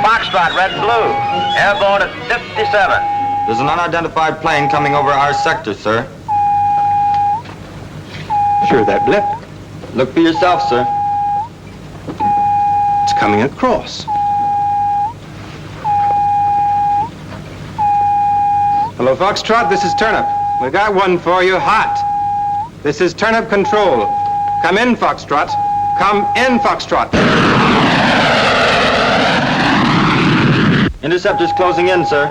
Foxtrot, red and blue. Airborne at 57. There's an unidentified plane coming over our sector, sir. Sure, that blip. Look for yourself, sir. It's coming across. Hello, Foxtrot, this is Turnip. We got one for you, hot. This is Turnip Control. Come in, Foxtrot. Come in, Foxtrot. Interceptor's closing in, sir.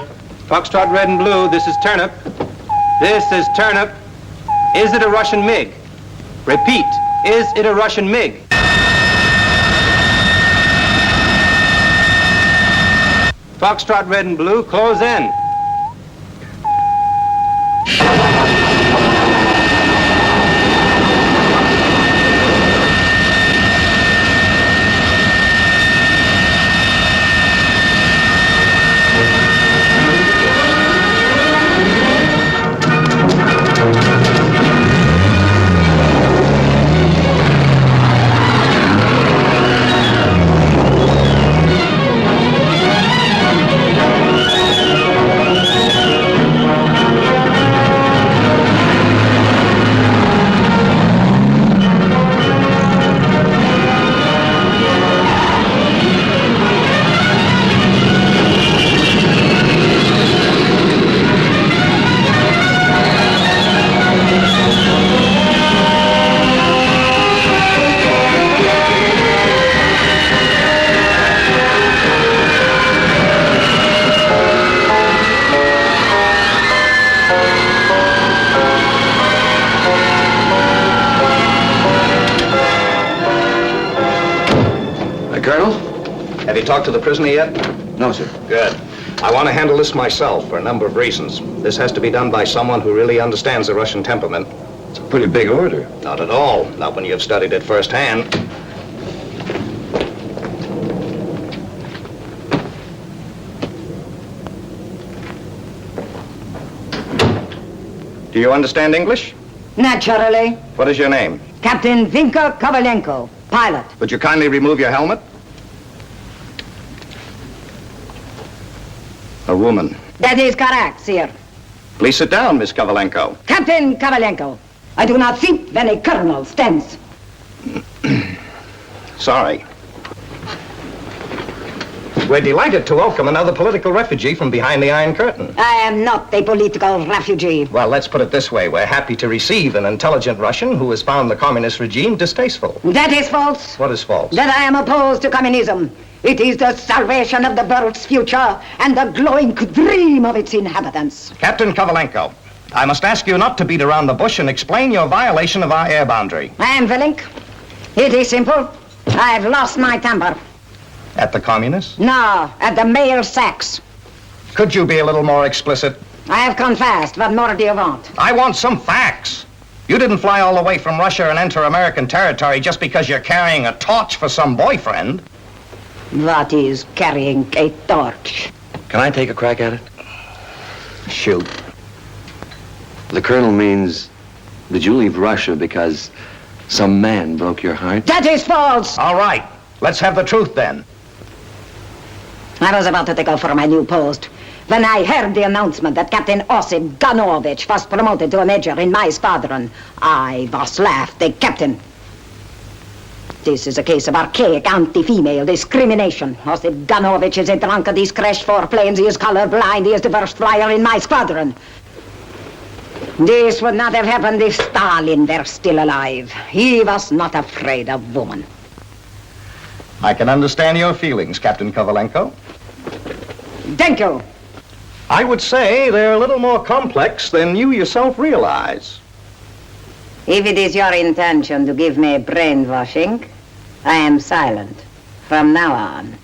Foxtrot, red and blue, this is Turnip. This is Turnip. Is it a Russian MiG? Repeat, is it a Russian MiG? Foxtrot, red and blue, close in. Talk to the prisoner yet? No, sir. Good. I want to handle this myself for a number of reasons. This has to be done by someone who really understands the Russian temperament. It's a pretty big order. Not at all. Not when you've studied it firsthand. Do you understand English? Naturally. What is your name? Captain Vinka Kovalenko, pilot. Would you kindly remove your helmet? A woman. That is correct, sir. Please sit down, Miss Kovalenko. Captain Kovalenko, I do not think when a colonel stands. Sorry. We're delighted to welcome another political refugee from behind the Iron Curtain. I am not a political refugee. Well, let's put it this way. We're happy to receive an intelligent Russian who has found the communist regime distasteful. That is false. What is false? That I am opposed to communism. It is the salvation of the world's future and the glowing dream of its inhabitants. Captain Kovalenko, I must ask you not to beat around the bush and explain your violation of our air boundary. I am willing. It is simple. I've lost my temper. At the communists? No, at the male sex. Could you be a little more explicit? I have confessed. What more do you want? I want some facts. You didn't fly all the way from Russia and enter American territory just because you're carrying a torch for some boyfriend. What is carrying a torch? Can I take a crack at it? Shoot. The colonel means that you leave Russia because some man broke your heart? That is false. All right. Let's have the truth then. I was about to take off for my new post when I heard the announcement that Captain Osip Ganovich was promoted to a major in my squadron. I was left a captain. This is a case of archaic anti-female discrimination. Osip Ganovich is a drunkard. He's crashed 4 planes. He is colorblind. He is the worst flyer in my squadron. This would not have happened if Stalin were still alive. He was not afraid of women. I can understand your feelings, Captain Kovalenko. Thank you. I would say they're a little more complex than you yourself realize. If it is your intention to give me brainwashing, I am silent from now on.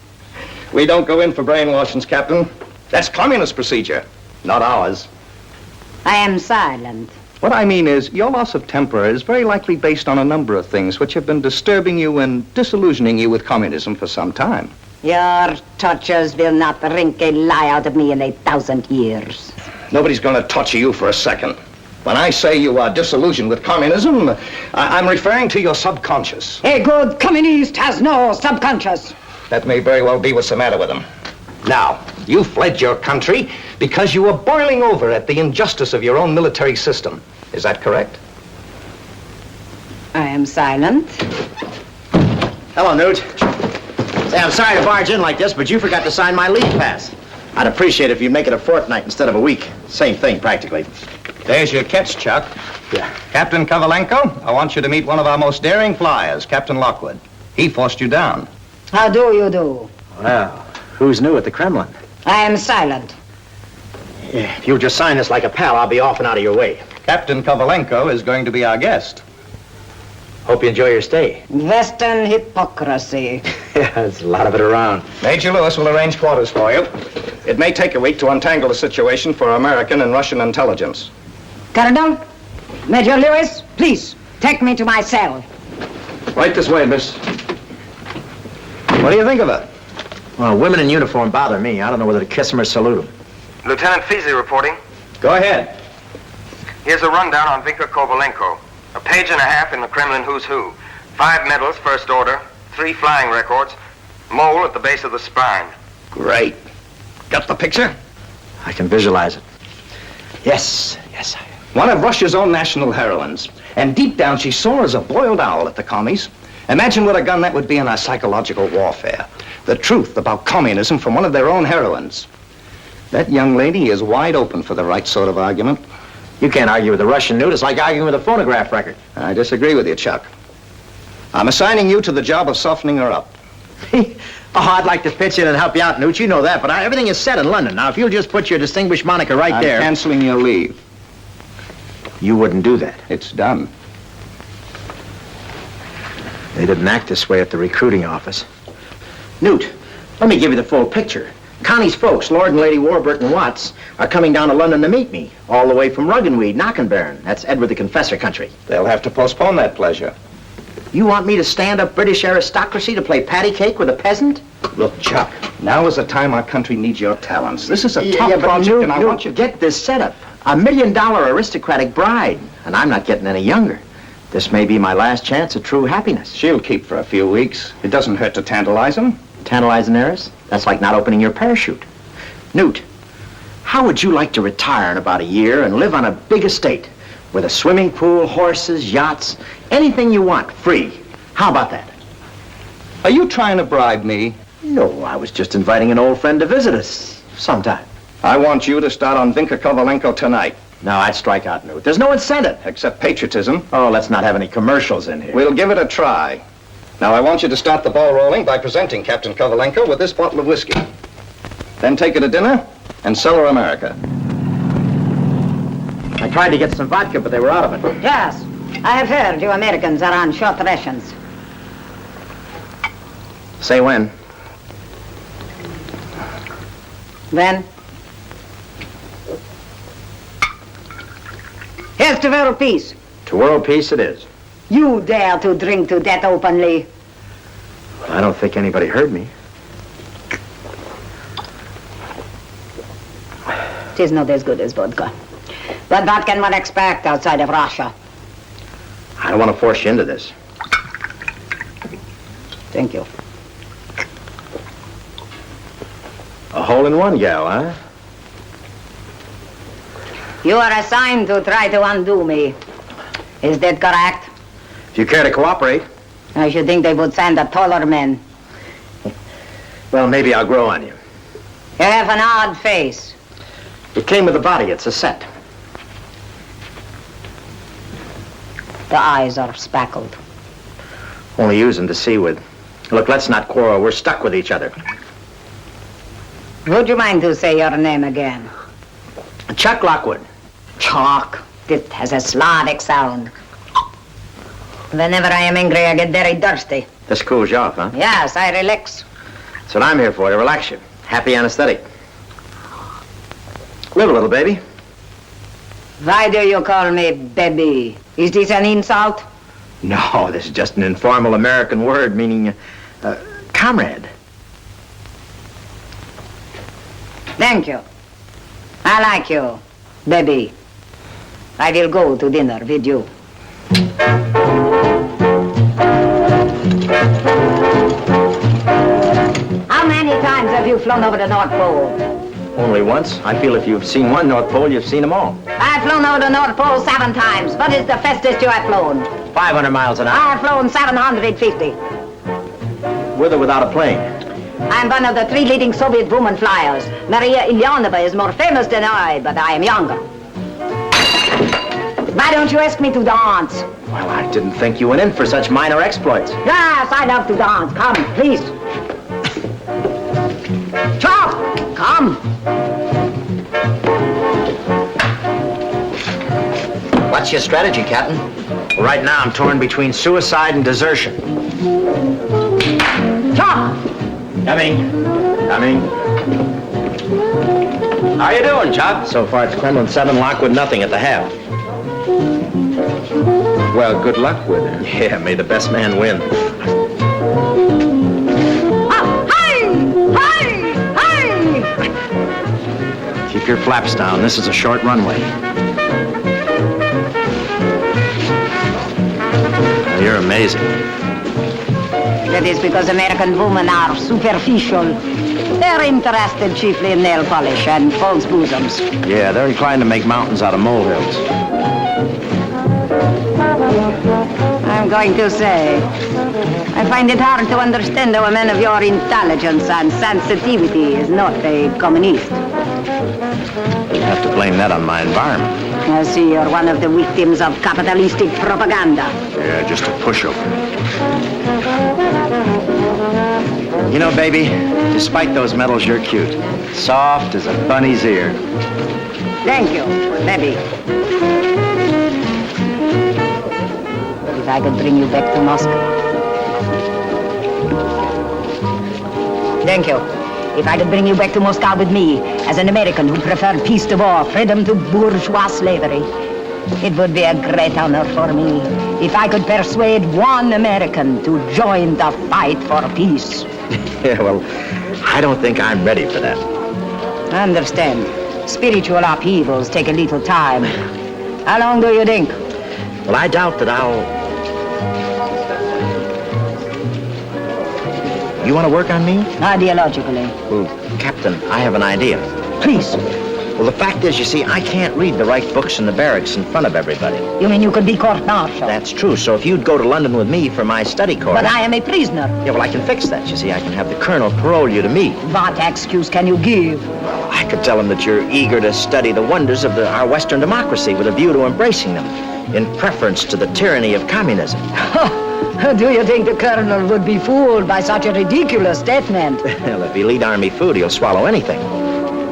We don't go in for brainwashings, Captain. That's communist procedure, not ours. I am silent. What I mean is, your loss of temper is very likely based on a number of things which have been disturbing you and disillusioning you with communism for some time. Your tortures will not wring a lie out of me in 1,000 years. Nobody's going to torture you for a second. When I say you are disillusioned with communism, I'm referring to your subconscious. A good communist has no subconscious. That may very well be what's the matter with him. Now, you fled your country because you were boiling over at the injustice of your own military system. Is that correct? I am silent. Hello, Newt. Say, I'm sorry to barge in like this, but you forgot to sign my leave pass. I'd appreciate it if you'd make it a fortnight instead of a week. Same thing, practically. There's your catch, Chuck. Yeah. Captain Kovalenko, I want you to meet one of our most daring flyers, Captain Lockwood. He forced you down. How do you do? Well, who's new at the Kremlin? I am silent. Yeah, if you'll just sign this like a pal, I'll be off and out of your way. Captain Kovalenko is going to be our guest. Hope you enjoy your stay. Western hypocrisy. Yeah, there's a lot of it around. Major Lewis will arrange quarters for you. It may take a week to untangle the situation for American and Russian intelligence. Colonel, Major Lewis, please, take me to my cell. Right this way, miss. What do you think of her? Well, women in uniform bother me. I don't know whether to kiss them or salute them. Lieutenant Feasy reporting. Go ahead. Here's a rundown on Viktor Kovalenko. A page and a half in the Kremlin Who's Who. 5 medals, first order, 3 flying records, mole at the base of the spine. Great. Got the picture? I can visualize it. Yes. One of Russia's own national heroines. And deep down, she soars as a boiled owl at the commies. Imagine what a gun that would be in our psychological warfare. The truth about communism from one of their own heroines. That young lady is wide open for the right sort of argument. You can't argue with a Russian, Newt. It's like arguing with a phonograph record. I disagree with you, Chuck. I'm assigning you to the job of softening her up. Oh, I'd like to pitch in and help you out, Newt. You know that, but everything is set in London. Now, if you'll just put your distinguished moniker right there... I'm canceling your leave. You wouldn't do that. It's done. They didn't act this way at the recruiting office. Newt, let me give you the full picture. Connie's folks, Lord and Lady Warburton Watts, are coming down to London to meet me, all the way from Ruggenweed, Knockenbairn. That's Edward the Confessor country. They'll have to postpone that pleasure. You want me to stand up British aristocracy to play patty cake with a peasant? Look, Chuck, now is the time our country needs your talents. This is a top but project, Newt, and I want you to... get this setup. $1 million aristocratic bride, and I'm not getting any younger. This may be my last chance at true happiness. She'll keep for a few weeks. It doesn't hurt to tantalize them. Tantalize an heiress? That's like not opening your parachute. Newt, how would you like to retire in about a year and live on a big estate with a swimming pool, horses, yachts, anything you want, free? How about that? Are you trying to bribe me? No, I was just inviting an old friend to visit us sometime. I want you to start on Viktor Kovalenko tonight. No, I'd strike out, Newt. There's no incentive. Except patriotism. Oh, let's not have any commercials in here. We'll give it a try. Now, I want you to start the ball rolling by presenting Captain Kovalenko with this bottle of whiskey. Then take her to dinner and sell her America. I tried to get some vodka, but they were out of it. Yes, I have heard you Americans are on short rations. Say when. Then? Here's to world peace. To world peace it is. You dare to drink to that openly. Well, I don't think anybody heard me. It is not as good as vodka. But what can one expect outside of Russia? I don't want to force you into this. Thank you. A hole-in-one gal, huh? You are assigned to try to undo me. Is that correct? If you care to cooperate. I should think they would send a taller man. Well, maybe I'll grow on you. You have an odd face. It came with the body. It's a set. The eyes are speckled. Only use them to see with. Look, let's not quarrel. We're stuck with each other. Would you mind to say your name again? Chuck Lockwood. Chuck. It has a Slavic sound. Whenever I am angry, I get very thirsty. This cools you off, huh? Yes, I relax. That's what I'm here for, to relax you. Happy anesthetic. Live a little, baby. Why do you call me baby? Is this an insult? No, this is just an informal American word meaning comrade. Thank you. I like you, baby. I will go to dinner with you. How many times have you you flown over the North Pole? Only once. I feel if you've seen one North Pole, you've seen them all. I've flown over the North Pole 7 times. What is the fastest you have flown? 500 miles an hour. I've flown 750. With or without a plane. I'm one of the 3 leading Soviet woman flyers. Maria Ilyanova is more famous than I, but I am younger. Why don't you ask me to dance? Well, I didn't think you went in for such minor exploits. Yes, I love to dance. Come, please. Chop! Come. What's your strategy, Captain? Well, right now, I'm torn between suicide and desertion. Chop! Coming. How you doing, Chuck? So far, it's Kremlin 7, Lockwood nothing at the half. Well, good luck with it. Yeah, may the best man win. Keep your flaps down. This is a short runway. You're amazing. That is because American women are superficial. They're interested chiefly in nail polish and false bosoms. Yeah, they're inclined to make mountains out of molehills. I'm going to say, I find it hard to understand how a man of your intelligence and sensitivity is not a communist. You have to blame that on my environment. I see you're one of the victims of capitalistic propaganda. Yeah, just a pushover. You know, baby, despite those medals, you're cute. Soft as a bunny's ear. Thank you, baby. If I could bring you back to Moscow. Thank you. If I could bring you back to Moscow with me as an American who preferred peace to war, freedom to bourgeois slavery, it would be a great honor for me if I could persuade one American to join the fight for peace. Yeah, well, I don't think I'm ready for that. I understand. Spiritual upheavals take a little time. How long do you think? Well, I doubt that I'll... You want to work on me? Ideologically. Well, Captain, I have an idea. Please. Well, the fact is, you see, I can't read the right books in the barracks in front of everybody. You mean you could be court-martial? That's true. So if you'd go to London with me for my study course... But I am a prisoner. Yeah, well, I can fix that. You see, I can have the colonel parole you to me. What excuse can you give? Well, I could tell him that you're eager to study the wonders of our Western democracy with a view to embracing them, in preference to the tyranny of communism. Do you think the colonel would be fooled by such a ridiculous statement? Well, if he'll eat army food, he'll swallow anything.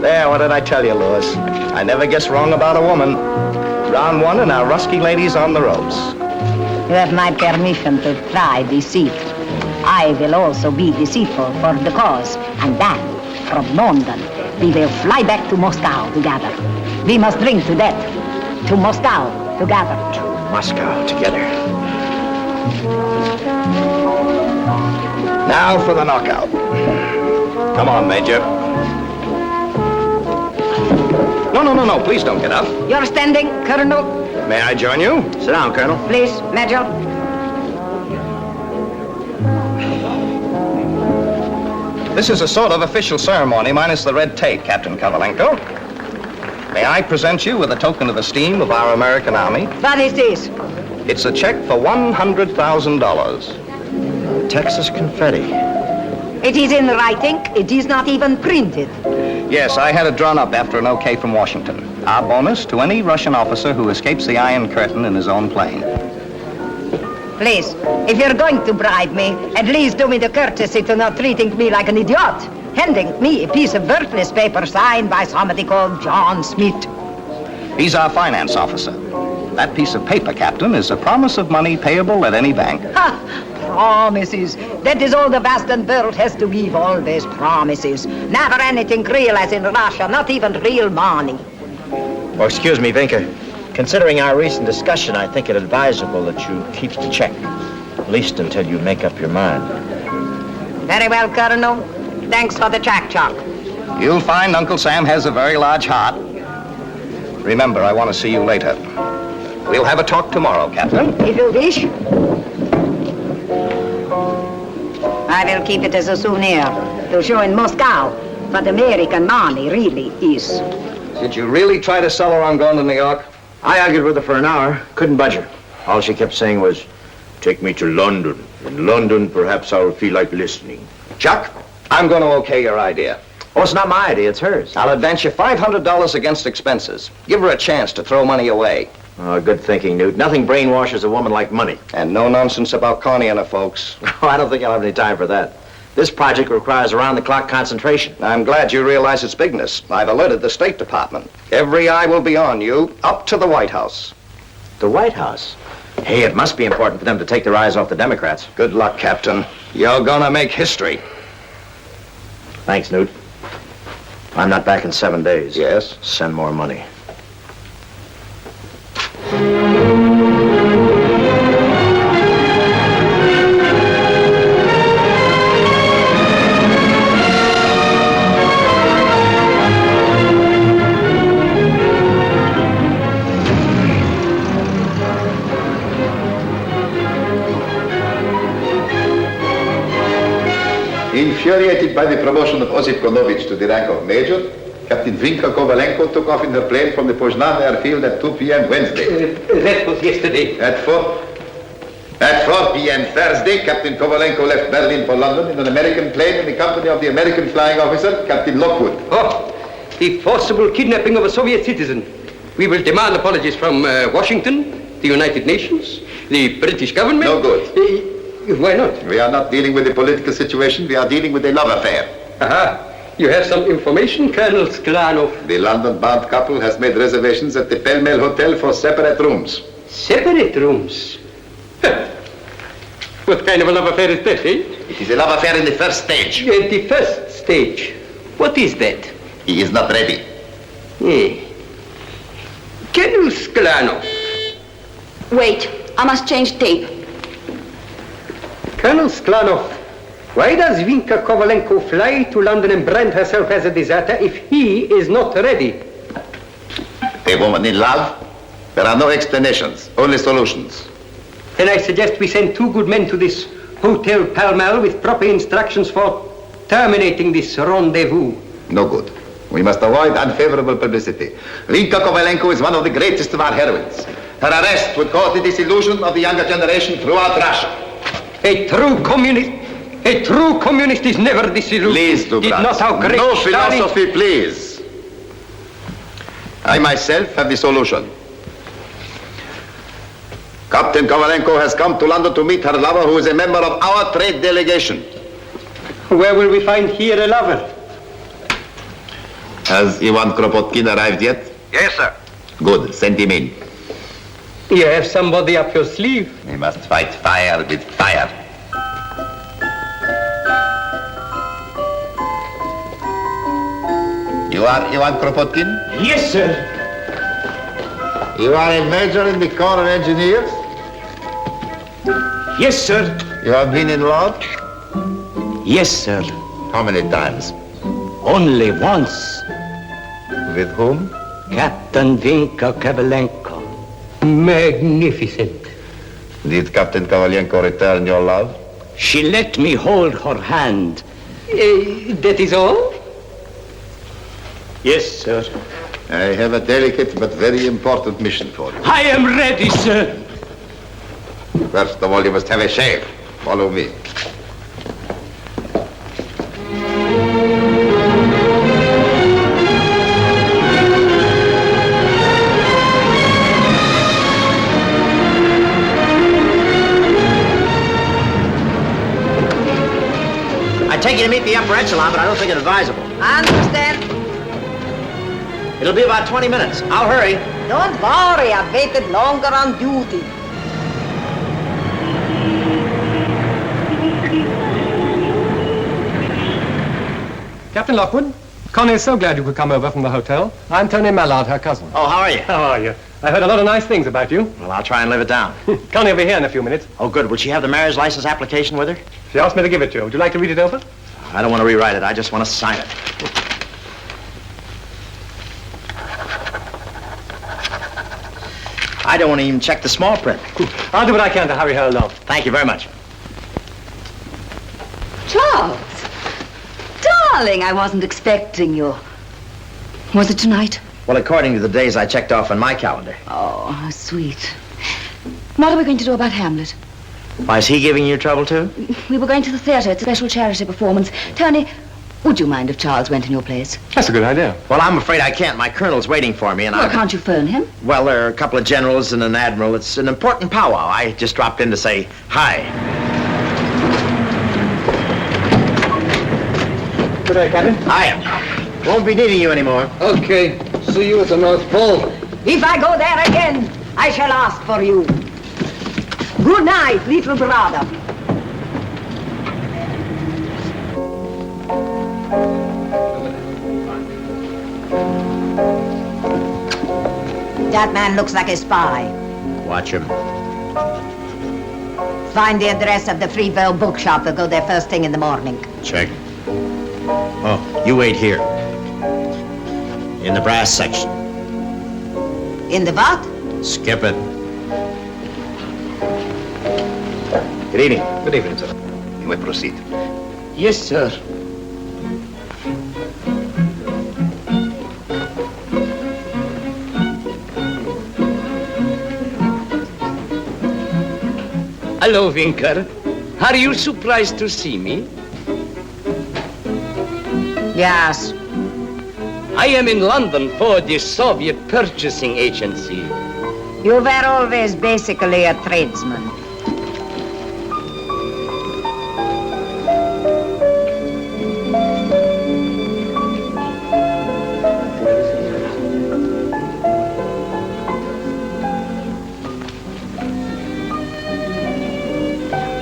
There, what did I tell you, Louis? I never guess wrong about a woman. Round 1 and our Rusky ladies on the ropes. You have my permission to try deceit. I will also be deceitful for the cause. And then, from London, we will fly back to Moscow together. We must drink to that. To Moscow together. To Moscow together. Now for the knockout. Come on, Major. No, please don't get up. You're standing, Colonel. May I join you? Sit down, Colonel. Please, Major. This is a sort of official ceremony, minus the red tape, Captain Kovalenko. May I present you with a token of esteem of our American Army? What is this? It's a check for $100,000. Texas confetti. It is in writing. It is not even printed. Yes, I had it drawn up after an okay from Washington. Our bonus to any Russian officer who escapes the Iron Curtain in his own plane. Please, if you're going to bribe me, at least do me the courtesy to not treating me like an idiot. Handing me a piece of worthless paper signed by somebody called John Smith. He's our finance officer. That piece of paper, Captain, is a promise of money payable at any bank. Ha! Promises. That is all the Western world has to give, always promises. Never anything real as in Russia, not even real money. Oh, excuse me, Vinker. Considering our recent discussion, I think it advisable that you keep the check. At least until you make up your mind. Very well, Colonel. Thanks for the check, Chuck. You'll find Uncle Sam has a very large heart. Remember, I want to see you later. We'll have a talk tomorrow, Captain. If you wish. I will keep it as a souvenir to show in Moscow what American money really is. Did you really try to sell her on going to New York? I argued with her for an hour. Couldn't budge her. All she kept saying was, take me to London. In London, perhaps I'll feel like listening. Chuck, I'm going to okay your idea. Oh, it's not my idea. It's hers. I'll advance you $500 against expenses. Give her a chance to throw money away. Oh, good thinking, Newt. Nothing brainwashes a woman like money. And no nonsense about Connie and her folks. Oh, I don't think I'll have any time for that. This project requires around-the-clock concentration. I'm glad you realize its bigness. I've alerted the State Department. Every eye will be on you, up to the White House. The White House? Hey, it must be important for them to take their eyes off the Democrats. Good luck, Captain. You're gonna make history. Thanks, Newt. I'm not back in 7 days. Yes? Send more money. Infuriated by the promotion of Osip Konovich to the rank of major, Captain Vinka Kovalenko took off in her plane from the Poznan airfield at 2 p.m. Wednesday. That was yesterday. At 4 p.m. Thursday, Captain Kovalenko left Berlin for London in an American plane in the company of the American flying officer, Captain Lockwood. Oh, the forcible kidnapping of a Soviet citizen. We will demand apologies from Washington, the United Nations, the British government. No good. Why not? We are not dealing with the political situation, we are dealing with a love affair. Aha. You have some information, Colonel Sklanov? The London-bound couple has made reservations at the Pell Mell Hotel for separate rooms. Separate rooms? What kind of a love affair is that, eh? It is a love affair in the first stage. The first stage. What is that? He is not ready. Colonel Sklanov. Wait, I must change tape. Colonel Sklanov, why does Vinka Kovalenko fly to London and brand herself as a deserter if he is not ready? A woman in love? There are no explanations, only solutions. Then I suggest we send 2 good men to this Hotel Pall Mall with proper instructions for terminating this rendezvous. No good. We must avoid unfavorable publicity. Vinka Kovalenko is one of the greatest of our heroines. Her arrest would cause the disillusion of the younger generation throughout Russia. A true communist is never disillusioned. Please, Did not our great no Stalin... philosophy, please. I myself have the solution. Captain Kovalenko has come to London to meet her lover, who is a member of our trade delegation. Where will we find here a lover? Has Ivan Kropotkin arrived yet? Yes, sir. Good, send him in. You have somebody up your sleeve. We must fight fire with fire. You are Ivan Kropotkin? Yes, sir. You are a major in the Corps of Engineers? Yes, sir. You have been in love? Yes, sir. How many times? Only once. With whom? Captain Vinka Kovalenko. Magnificent. Did Captain Kovalenko return your love? She let me hold her hand. That is all? Yes, sir. I have a delicate but very important mission for you. I am ready, sir. First of all, you must have a shave. Follow me. I take you to meet the upper echelon, but I don't think it's advisable. I understand. It'll be about 20 minutes. I'll hurry. Don't worry, I've waited longer on duty. Captain Lockwood, Connie is so glad you could come over from the hotel. I'm Tony Mallard, her cousin. Oh, how are you? How are you? I heard a lot of nice things about you. Well, I'll try and live it down. Connie will be here in a few minutes. Oh, good. Will she have the marriage license application with her? She asked me to give it to you. Would you like to read it over? I don't want to rewrite it. I just want to sign it. I don't want to even check the small print. I'll do what I can to hurry her along. Thank you very much. Charles! darling, I wasn't expecting you. Was it tonight? Well, according to the days I checked off on my calendar. Oh, how sweet. What are we going to do about Hamlet? Why, is he giving you trouble, too? We were going to the theater. It's a special charity performance. Tony, would you mind if Charles went in your place? That's a good idea. Well, I'm afraid I can't. My colonel's waiting for me, and Well, can't you phone him? Well, there are a couple of generals and an admiral. It's an important powwow. I just dropped in to say hi. Good day, Captain. Hiya. Won't be needing you anymore. Okay. See you at the North Pole. If I go there again, I shall ask for you. Good night, little brother. That man looks like a spy. Watch him. Find the address of the Freeville bookshop. We'll go there first thing in the morning. Check. Oh, you wait here. In the brass section. In the what? Skip it. Good evening. Good evening, sir. You may proceed. Yes, sir. Hello, Winker. Are you surprised to see me? Yes. I am in London for the Soviet Purchasing Agency. You were always basically a tradesman.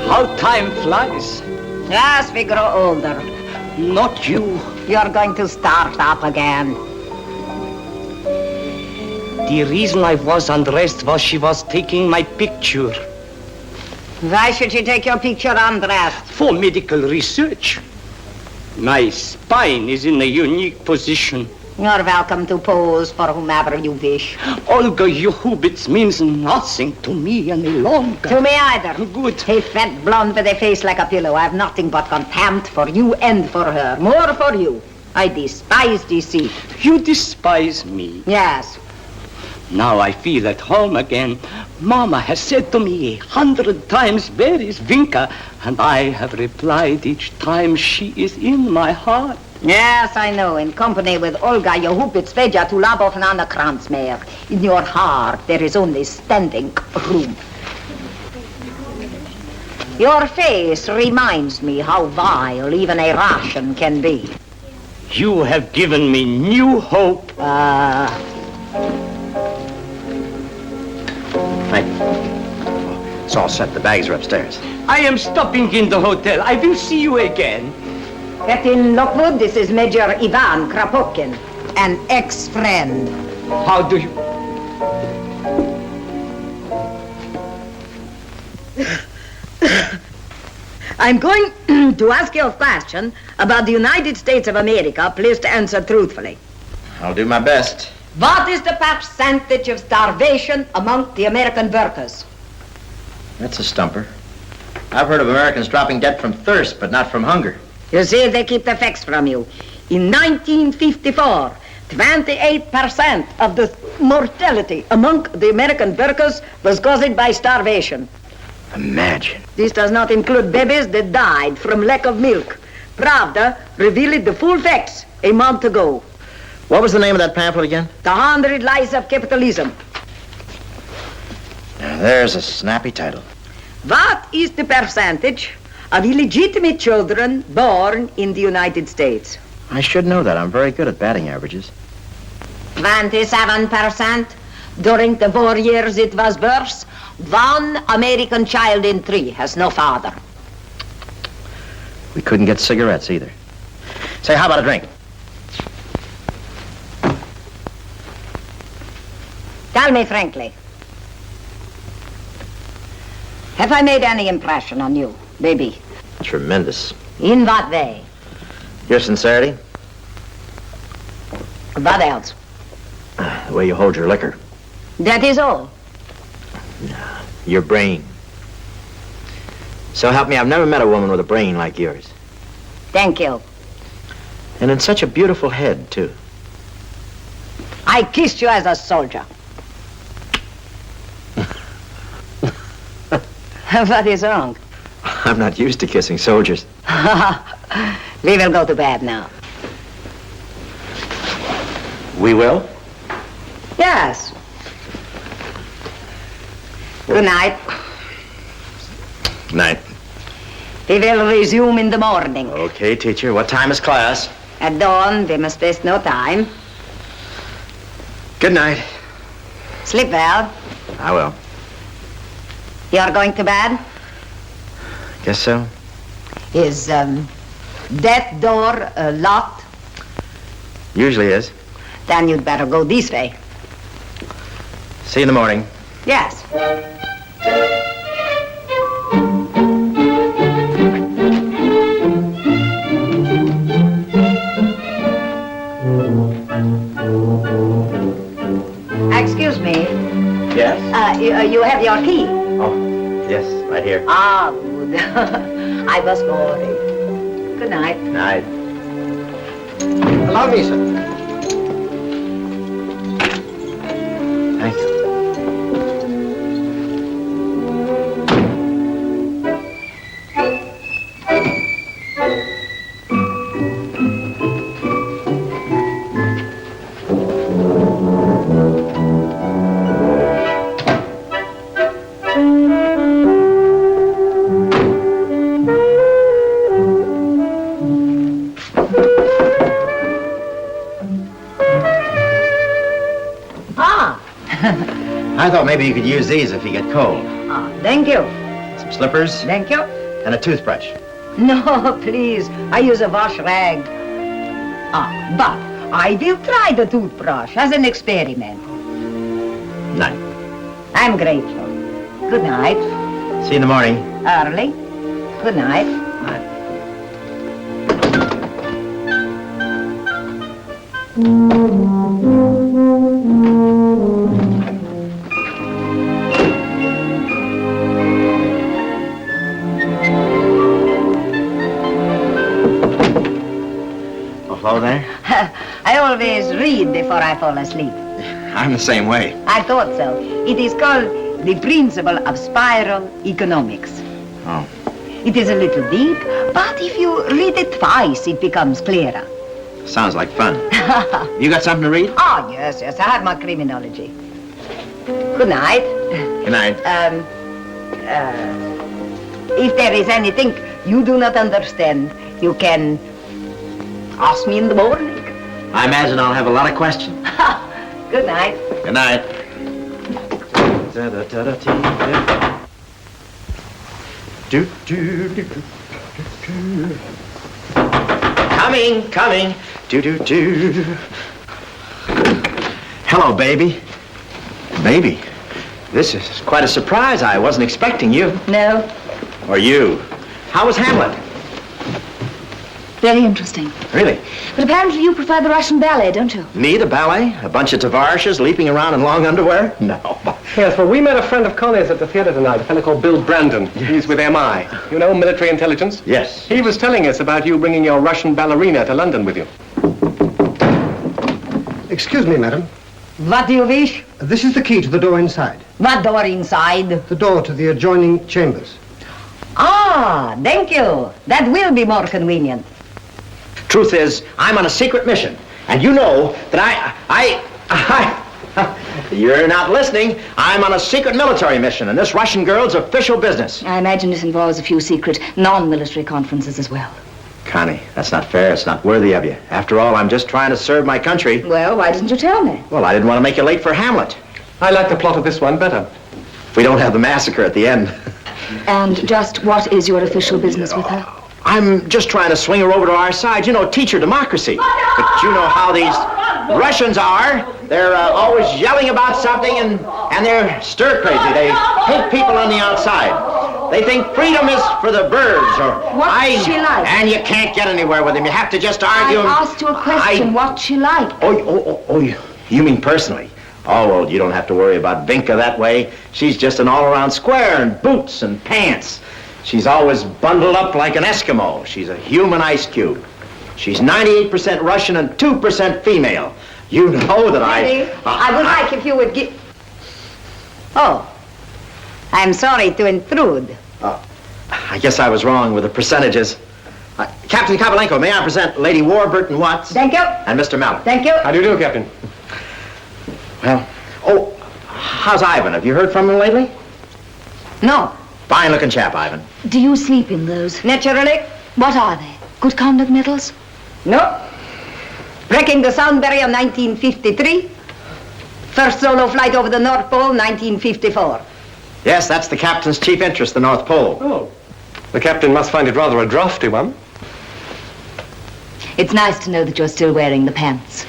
How time flies. Yes, we grow older. Not you. You're going to start up again. The reason I was undressed was she was taking my picture. Why should she take your picture undressed? For medical research. My spine is in a unique position. You're welcome to pose for whomever you wish. Olga Yuhubits means nothing to me any longer. To me either. Good. A fat blonde with a face like a pillow. I have nothing but contempt for you and for her. More for you. I despise deceit. You despise me. Yes. Now I feel at home again. Mama has said to me 100 times, where is Vinka? And I have replied each time, she is in my heart. Yes, I know. In company with Olga Yuhubits Feja to Labov Nanakranzmeer. In your heart, there is only standing room. Your face reminds me how vile even a Russian can be. You have given me new hope. Thank you. It's all set. The bags are upstairs. I am stopping in the hotel. I will see you again. Captain Lockwood, this is Major Ivan Kropotkin, an ex-friend. How do you... I'm going to ask you a question about the United States of America. Please to answer truthfully. I'll do my best. What is the percentage of starvation among the American workers? That's a stumper. I've heard of Americans dropping dead from thirst, but not from hunger. You see, they keep the facts from you. In 1954, 28% of the mortality among the American workers was caused by starvation. Imagine. This does not include babies that died from lack of milk. Pravda revealed the full facts a month ago. What was the name of that pamphlet again? The 100 Lies of Capitalism. Now, there's a snappy title. What is the percentage of illegitimate children born in the United States? I should know that. I'm very good at batting averages. 27%. During the 4 years it was worse. 1 American child in 3 has no father. We couldn't get cigarettes either. Say, how about a drink? Tell me frankly, have I made any impression on you, baby? Tremendous. In what way? Your sincerity? What else? The way you hold your liquor. That is all. Your brain. So help me, I've never met a woman with a brain like yours. Thank you. And in such a beautiful head, too. I kissed you as a soldier. What is wrong? I'm not used to kissing soldiers. We will go to bed now. We will? Yes. Good night. Night. We will resume in the morning. Okay, teacher. What time is class? At dawn, we must waste no time. Good night. Sleep well. I will. You're going to bed? Guess so. Is that door locked? Usually is. Then you'd better go this way. See you in the morning. Yes. Excuse me. Yes? You have your key. Oh, yes, right here. Ah, good. I was worried. Good night. Night. Allow me, sir. Thank you. I thought maybe you could use these if you get cold. Ah, thank you. Some slippers Thank you. and a toothbrush. No, please. I use a wash rag. Ah, but I will try the toothbrush as an experiment. Night. I'm grateful. Good night. See you in the morning. Early. Good night. Night. Hello there. I always read before I fall asleep. I'm the same way. I thought so. It is called the principle of spiral economics. Oh. It is a little deep, but if you read it twice, it becomes clearer. Sounds like fun. You got something to read? Oh, yes, I have my criminology. Good night. Good night. If there is anything you do not understand, you can ask me in the morning. I imagine I'll have a lot of questions. Good night. Good night. Coming. Hello, baby. Baby, this is quite a surprise. I wasn't expecting you. No. Or you. How was Hamlet? Very interesting. Really? But apparently you prefer the Russian ballet, don't you? Me, the ballet? A bunch of tovarishes leaping around in long underwear? No. Yes, well, we met a friend of Connie's at the theater tonight, a fellow called Bill Brandon. He's with MI. You know, military intelligence? Yes. He was telling us about you bringing your Russian ballerina to London with you. Excuse me, madam. What do you wish? This is the key to the door inside. What door inside? The door to the adjoining chambers. Ah, thank you. That will be more convenient. Truth is, I'm on a secret mission. And you know that you're not listening. I'm on a secret military mission, and this Russian girl's official business. I imagine this involves a few secret non-military conferences as well. Connie, that's not fair. It's not worthy of you. After all, I'm just trying to serve my country. Well, why didn't you tell me? Well, I didn't want to make you late for Hamlet. I like the plot of this one better. We don't have the massacre at the end. And just what is your official business with her? I'm just trying to swing her over to our side. You know, teach her democracy. But you know how these Russians are. They're always yelling about something, and they're stir-crazy. They hate people on the outside. They think freedom is for the birds, or... What's she like? And you can't get anywhere with him. You have to just argue. I asked you a question. What's she like? Oh, you mean personally? Oh, well, you don't have to worry about Vinka that way. She's just an all-around square in boots and pants. She's always bundled up like an Eskimo. She's a human ice cube. She's 98% Russian and 2% female. You know that Daddy, I would like if you would give... Oh, I'm sorry to intrude. I guess I was wrong with the percentages. Captain Kovalenko, may I present Lady Warburton Watts? Thank you. And Mr. Mallow. Thank you. How do you do, Captain? Well, how's Ivan? Have you heard from him lately? No. Fine-looking chap, Ivan. Do you sleep in those? Naturally. What are they? Good conduct medals? No. Wrecking the Sound Barrier, 1953. First solo flight over the North Pole, 1954. Yes, that's the captain's chief interest, the North Pole. Oh. The captain must find it rather a drafty one. It's nice to know that you're still wearing the pants.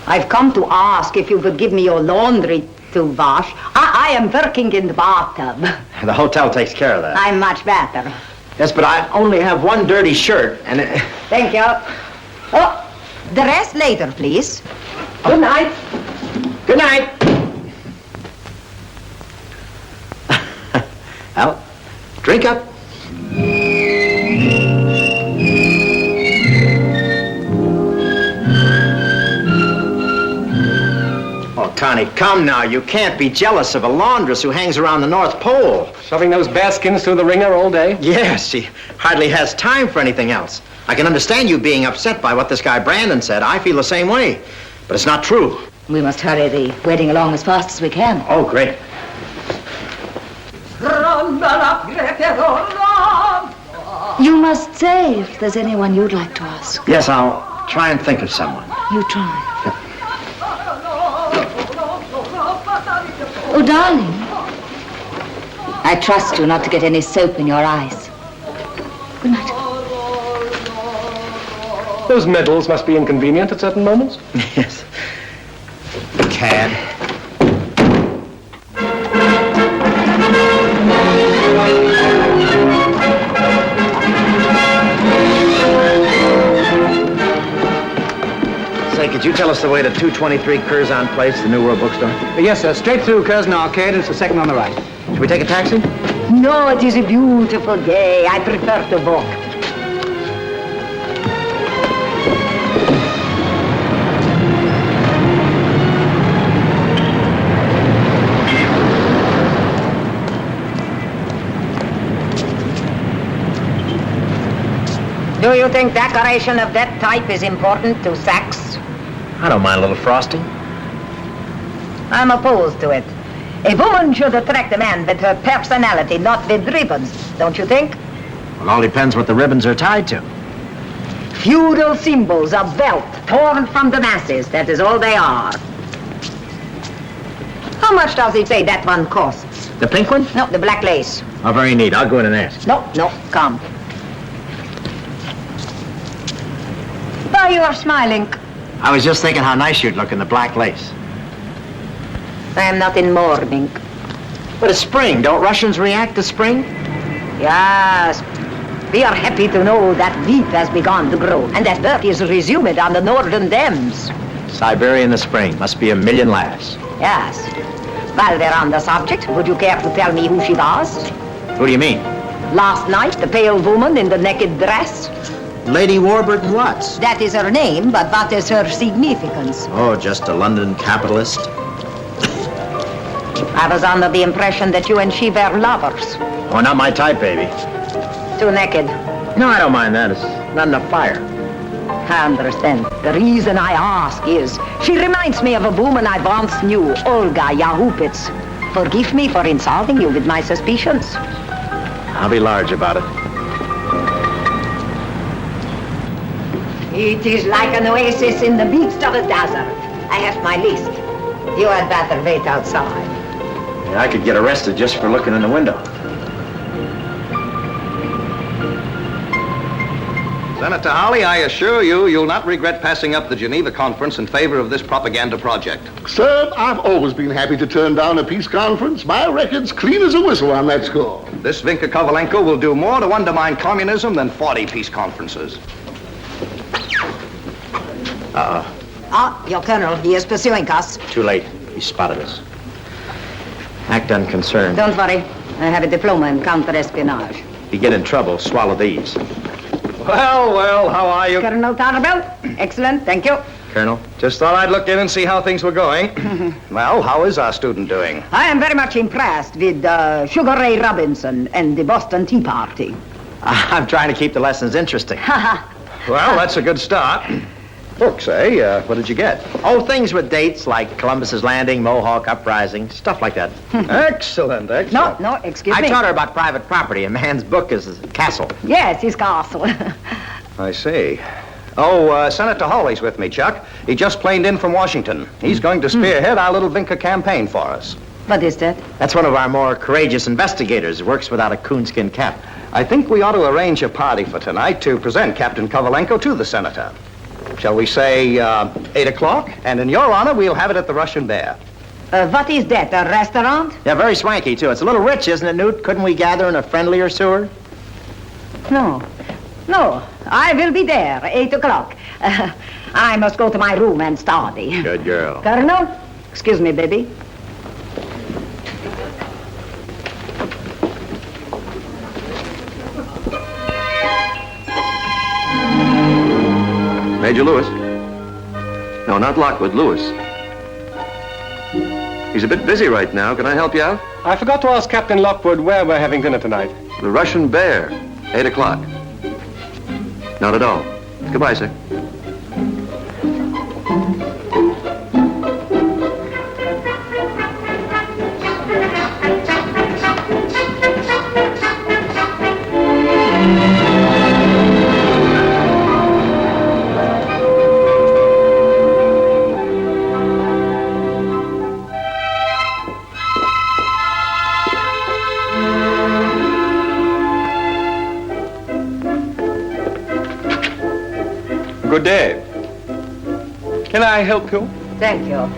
I've come to ask if you could give me your laundry to wash. I am working in the bathtub. The hotel takes care of that. I'm much better. Yes, but I only have one dirty shirt, and Thank you. Oh, the rest later, please. Good night. Good night. Well, drink up. Oh, Connie, come now. You can't be jealous of a laundress who hangs around the North Pole. Shoving those bearskins through the ringer all day? Yes, she hardly has time for anything else. I can understand you being upset by what this guy Brandon said. I feel the same way. But it's not true. We must hurry the wedding along as fast as we can. Oh, great. You must say if there's anyone you'd like to ask. Yes, I'll try and think of someone. You try. Oh, darling. I trust you not to get any soap in your eyes. Good night. Those medals must be inconvenient at certain moments. Yes. Cad. Say, could you tell us the way to 223 Curzon Place, the New World Bookstore? Yes, sir. Straight through Curzon Arcade. It's the second on the right. Should we take a taxi? No, it is a beautiful day. I prefer to walk. Do you think decoration of that type is important to sex? I don't mind a little frosting. I'm opposed to it. A woman should attract a man with her personality, not with ribbons, don't you think? Well, it all depends what the ribbons are tied to. Feudal symbols of wealth torn from the masses, that is all they are. How much does he say that one costs? The pink one? No, the black lace. Oh, very neat. I'll go in and ask. No, come. Why you are smiling? I was just thinking how nice you'd look in the black lace. I am not in mourning. But it's spring. Don't Russians react to spring? Yes. We are happy to know that wheat has begun to grow and that work is resumed on the northern dams. Siberia in the spring. Must be a million laughs. Yes. While we're on the subject, would you care to tell me who she was? Who do you mean? Last night, the pale woman in the naked dress. Lady Warburton Watts. That is her name, but what is her significance? Oh, just a London capitalist. I was under the impression that you and she were lovers. Oh, not my type, baby. Too naked. No, I don't mind that. It's not enough fire. I understand. The reason I ask is, she reminds me of a woman I once knew, Olga Yahupits. Forgive me for insulting you with my suspicions. I'll be large about it. It is like an oasis in the midst of a desert. I have my list. You had better wait outside. Yeah, I could get arrested just for looking in the window. Senator Hawley, I assure you, you'll not regret passing up the Geneva Conference in favor of this propaganda project. Sir, I've always been happy to turn down a peace conference. My record's clean as a whistle on that score. This Vinka Kovalenko will do more to undermine communism than 40 peace conferences. Your colonel, he is pursuing us. Too late. He spotted us. Act unconcerned. Don't worry. I have a diploma in counter-espionage. If you get in trouble, swallow these. Well, how are you? Colonel Tarnabell? Excellent, thank you. Colonel, just thought I'd look in and see how things were going. Well, how is our student doing? I am very much impressed with Sugar Ray Robinson and the Boston Tea Party. I'm trying to keep the lessons interesting. Well, that's a good start. Books, eh? What did you get? Oh, things with dates like Columbus's Landing, Mohawk Uprising, stuff like that. Excellent, excellent. No, excuse me. I taught her about private property. A man's book is a castle. Yes, his castle. I see. Oh, Senator Hawley's with me, Chuck. He just planed in from Washington. He's going to spearhead our little Vinca campaign for us. What is that? That's one of our more courageous investigators. Works without a coonskin cap. I think we ought to arrange a party for tonight to present Captain Kovalenko to the senator. Shall we say 8 o'clock? And in your honor, we'll have it at the Russian Bear. What is that, a restaurant? Yeah, very swanky, too. It's a little rich, isn't it, Newt? Couldn't we gather in a friendlier sewer? No, I will be there, 8 o'clock. I must go to my room and study. Good girl. Colonel, excuse me, baby. Major Lewis. No, not Lockwood, Lewis. He's a bit busy right now. Can I help you out? I forgot to ask Captain Lockwood where we're having dinner tonight. The Russian Bear, 8 o'clock. Not at all. Goodbye, sir. Good day. Can I help you? Thank you.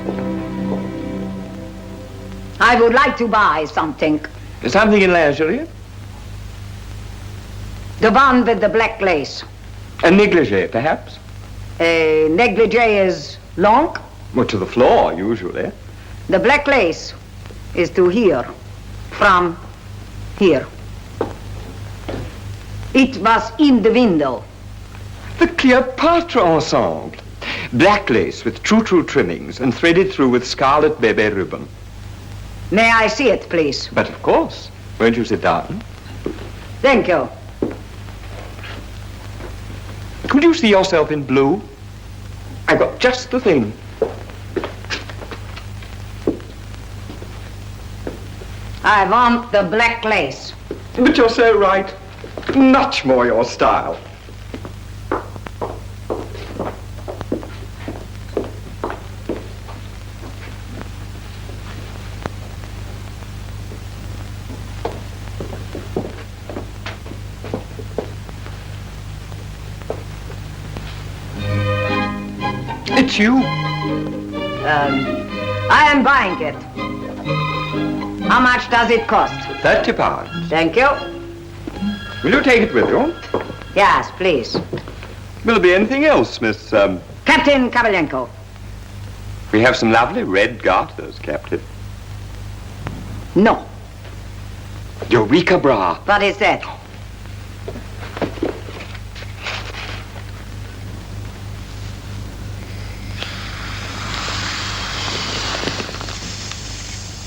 I would like to buy something. Something in lingerie? The one with the black lace. A negligee, perhaps? A negligee is long. Well, to the floor, usually. The black lace is to here, from here. It was in the window. The Cleopatra ensemble. Black lace with true trimmings and threaded through with scarlet bebe ribbon. May I see it, please? But of course. Won't you sit down? Thank you. Could you see yourself in blue? I've got just the thing. I want the black lace. But you're so right. Much more your style. It's you. I am buying it. How much does it cost? £30. Thank you. Will you take it with you? Yes, please. Will there be anything else, Miss, Captain Kovalenko. We have some lovely red garters, Captain. No. Eureka bra. What is that?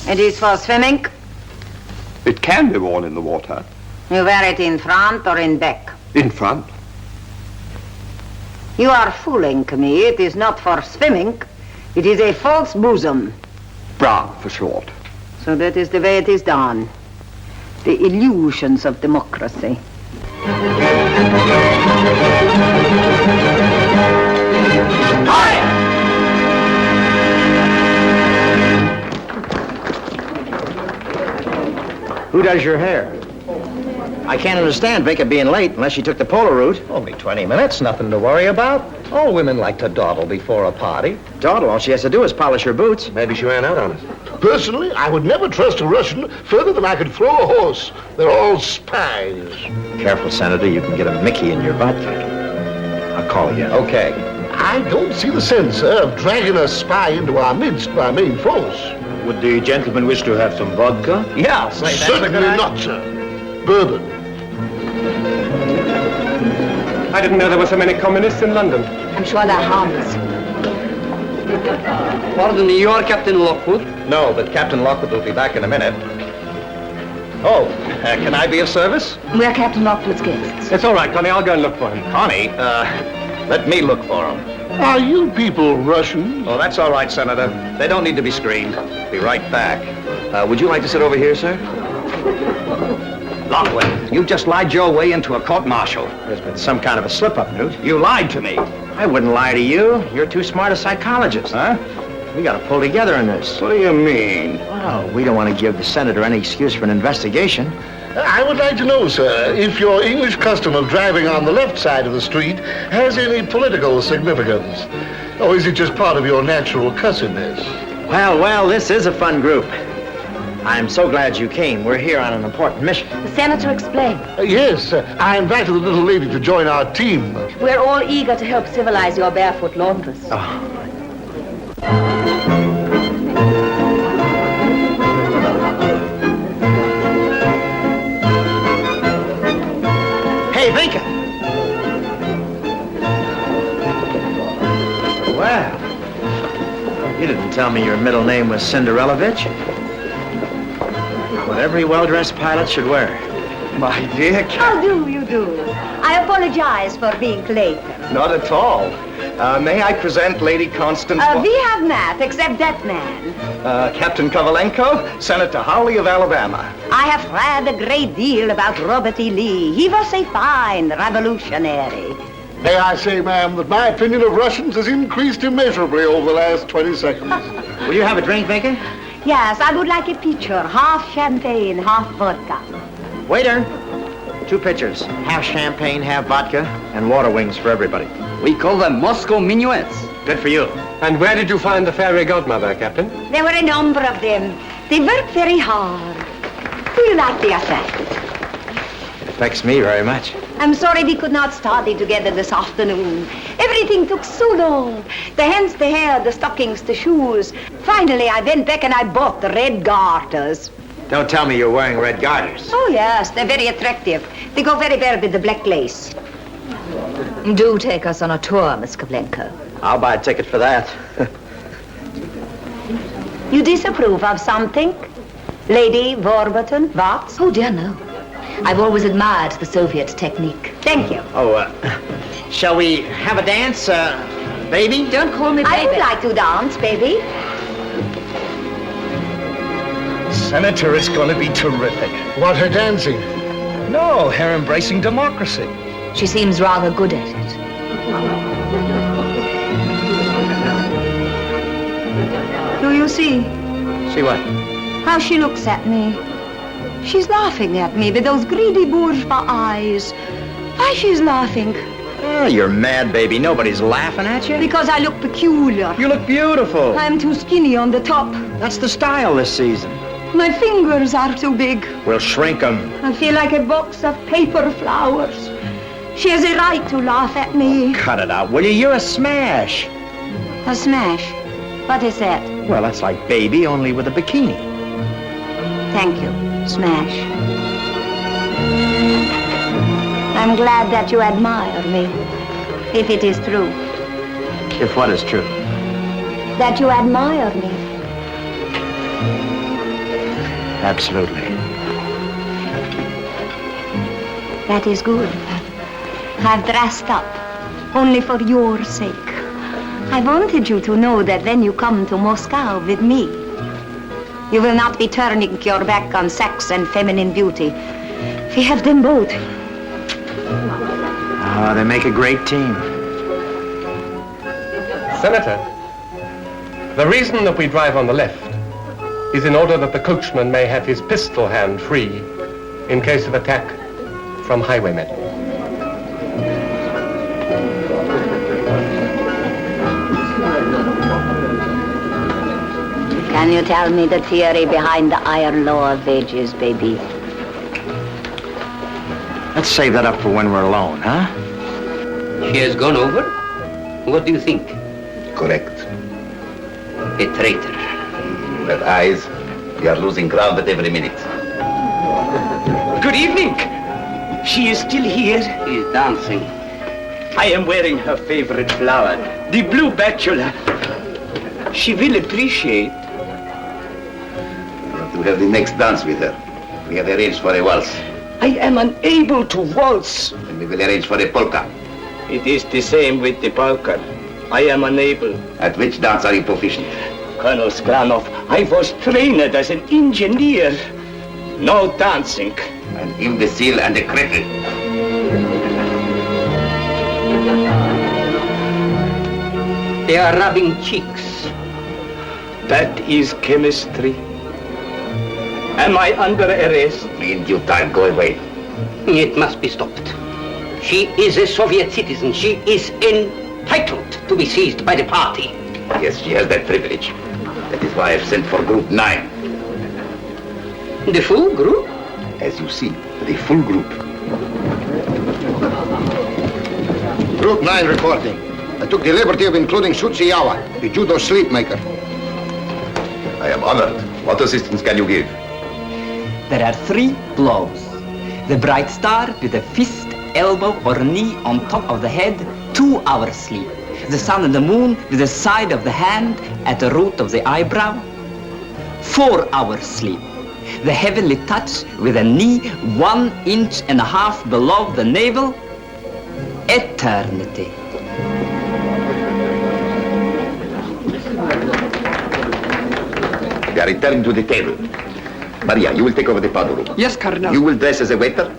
It is for swimming? It can be worn in the water. You wear it in front or in back? In front. You are fooling me. It is not for swimming. It is a false bosom. Bra, for short. So that is the way it is done. The illusions of democracy. Who does your hair? I can't understand Vinca being late unless she took the polar route. Only 20 minutes, nothing to worry about. All women like to dawdle before a party. Dawdle, all she has to do is polish her boots. Maybe she ran out on us. Personally, I would never trust a Russian further than I could throw a horse. They're all spies. Careful, Senator, you can get a Mickey in your butt. I'll call again. Okay. I don't see the sense, sir, of dragging a spy into our midst by main force. Would the gentleman wish to have some vodka? Yeah, say that's Certainly not, sir. Bourbon. I didn't know there were so many communists in London. I'm sure they're harmless. Pardon me, you are Captain Lockwood? No, but Captain Lockwood will be back in a minute. Oh, can I be of service? We're Captain Lockwood's guests. It's all right, Connie. I'll go and look for him. Connie, let me look for him. Are you people Russians? Oh, that's all right, Senator. They don't need to be screened. Be right back. Would you like to sit over here, sir? Lockwood, you just lied your way into a court-martial. There's been some kind of a slip-up, Newt. You lied to me. I wouldn't lie to you. You're too smart a psychologist. Huh? We got to pull together in this. What do you mean? Well, we don't want to give the senator any excuse for an investigation. I would like to know, sir, if your English custom of driving on the left side of the street has any political significance. Or is it just part of your natural cussedness? Well, this is a fun group. I'm so glad you came. We're here on an important mission. The senator explained. Yes, I invited the little lady to join our team. We're all eager to help civilize your barefoot laundress. Oh. Hey, Vinka! Well, you didn't tell me your middle name was Cinderellaovich. What every well-dressed pilot should wear. My dear How do you do? I apologize for being late. Not at all. May I present Lady Constance... We have met, except that man. Captain Kovalenko, Senator Hawley of Alabama. I have read a great deal about Robert E. Lee. He was a fine revolutionary. May I say, ma'am, that my opinion of Russians has increased immeasurably over the last 20 seconds. Will you have a drink, Vinka? Yes, I would like a pitcher. Half champagne, half vodka. Waiter, 2 pitchers. Half champagne, half vodka, and water wings for everybody. We call them Moscow minuets. Good for you. And where did you find the fairy godmother, Captain? There were a number of them. They worked very hard. Do you like the effect? It affects me very much. I'm sorry we could not study together this afternoon. Everything took so long. The hands, the hair, the stockings, the shoes. Finally, I went back and I bought the red garters. Don't tell me you're wearing red garters. Oh, yes, they're very attractive. They go very well with the black lace. Do take us on a tour, Miss Kovalenko. I'll buy a ticket for that. You disapprove of something? Lady Warburton, what? Oh, dear, no. I've always admired the Soviet technique. Thank you. Oh, shall we have a dance, baby? Don't call me baby. I would like to dance, baby. Senator, it's going to be terrific. Want her dancing? No, her embracing democracy. She seems rather good at it. Do you see? See what? How she looks at me. She's laughing at me with those greedy bourgeois eyes. Why she's laughing? Oh, you're mad, baby. Nobody's laughing at you. Because I look peculiar. You look beautiful. I'm too skinny on the top. That's the style this season. My fingers are too big. We'll shrink them. I feel like a box of paper flowers. She has a right to laugh at me. Cut it out, will you? You're a smash. A smash? What is that? Well, that's like baby, only with a bikini. Thank you, Smash. I'm glad that you admire me, if it is true. If what is true? That you admire me. Absolutely. That is good. I've dressed up, only for your sake. I wanted you to know that when you come to Moscow with me, you will not be turning your back on sex and feminine beauty. We have them both. Oh, they make a great team. Senator, the reason that we drive on the left is in order that the coachman may have his pistol hand free in case of attack from highwaymen. Can you tell me the theory behind the iron law of wages, baby? Let's save that up for when we're alone, huh? She has gone over? What do you think? Correct. A traitor. Her eyes, we are losing ground at every minute. Good evening. She is still here. She is dancing. I am wearing her favorite flower, the blue bachelor. She will appreciate. To have the next dance with her. We have arranged for a waltz. I am unable to waltz. And we will arrange for a polka. It is the same with the polka. I am unable. At which dance are you proficient? Colonel Sklanov, I was trained as an engineer. No dancing. An imbecile and a cripple. They are rubbing cheeks. That is chemistry. Am I under arrest? In due time, go away. It must be stopped. She is a Soviet citizen. She is entitled to be seized by the party. Yes, she has that privilege. That is why I've sent for Group 9. The full group? As you see, the full group. Group 9 reporting. I took the liberty of including Shuchiyawa, the judo sleepmaker. I am honored. What assistance can you give? There are 3 blows. The bright star with a fist, elbow, or knee on top of the head, 2 hours sleep. The sun and the moon with the side of the hand at the root of the eyebrow, 4 hours sleep. The heavenly touch with a knee 1.5 inches below the navel, eternity. We are returning to the table. Maria, you will take over the powder room. Yes, Colonel. You will dress as a waiter.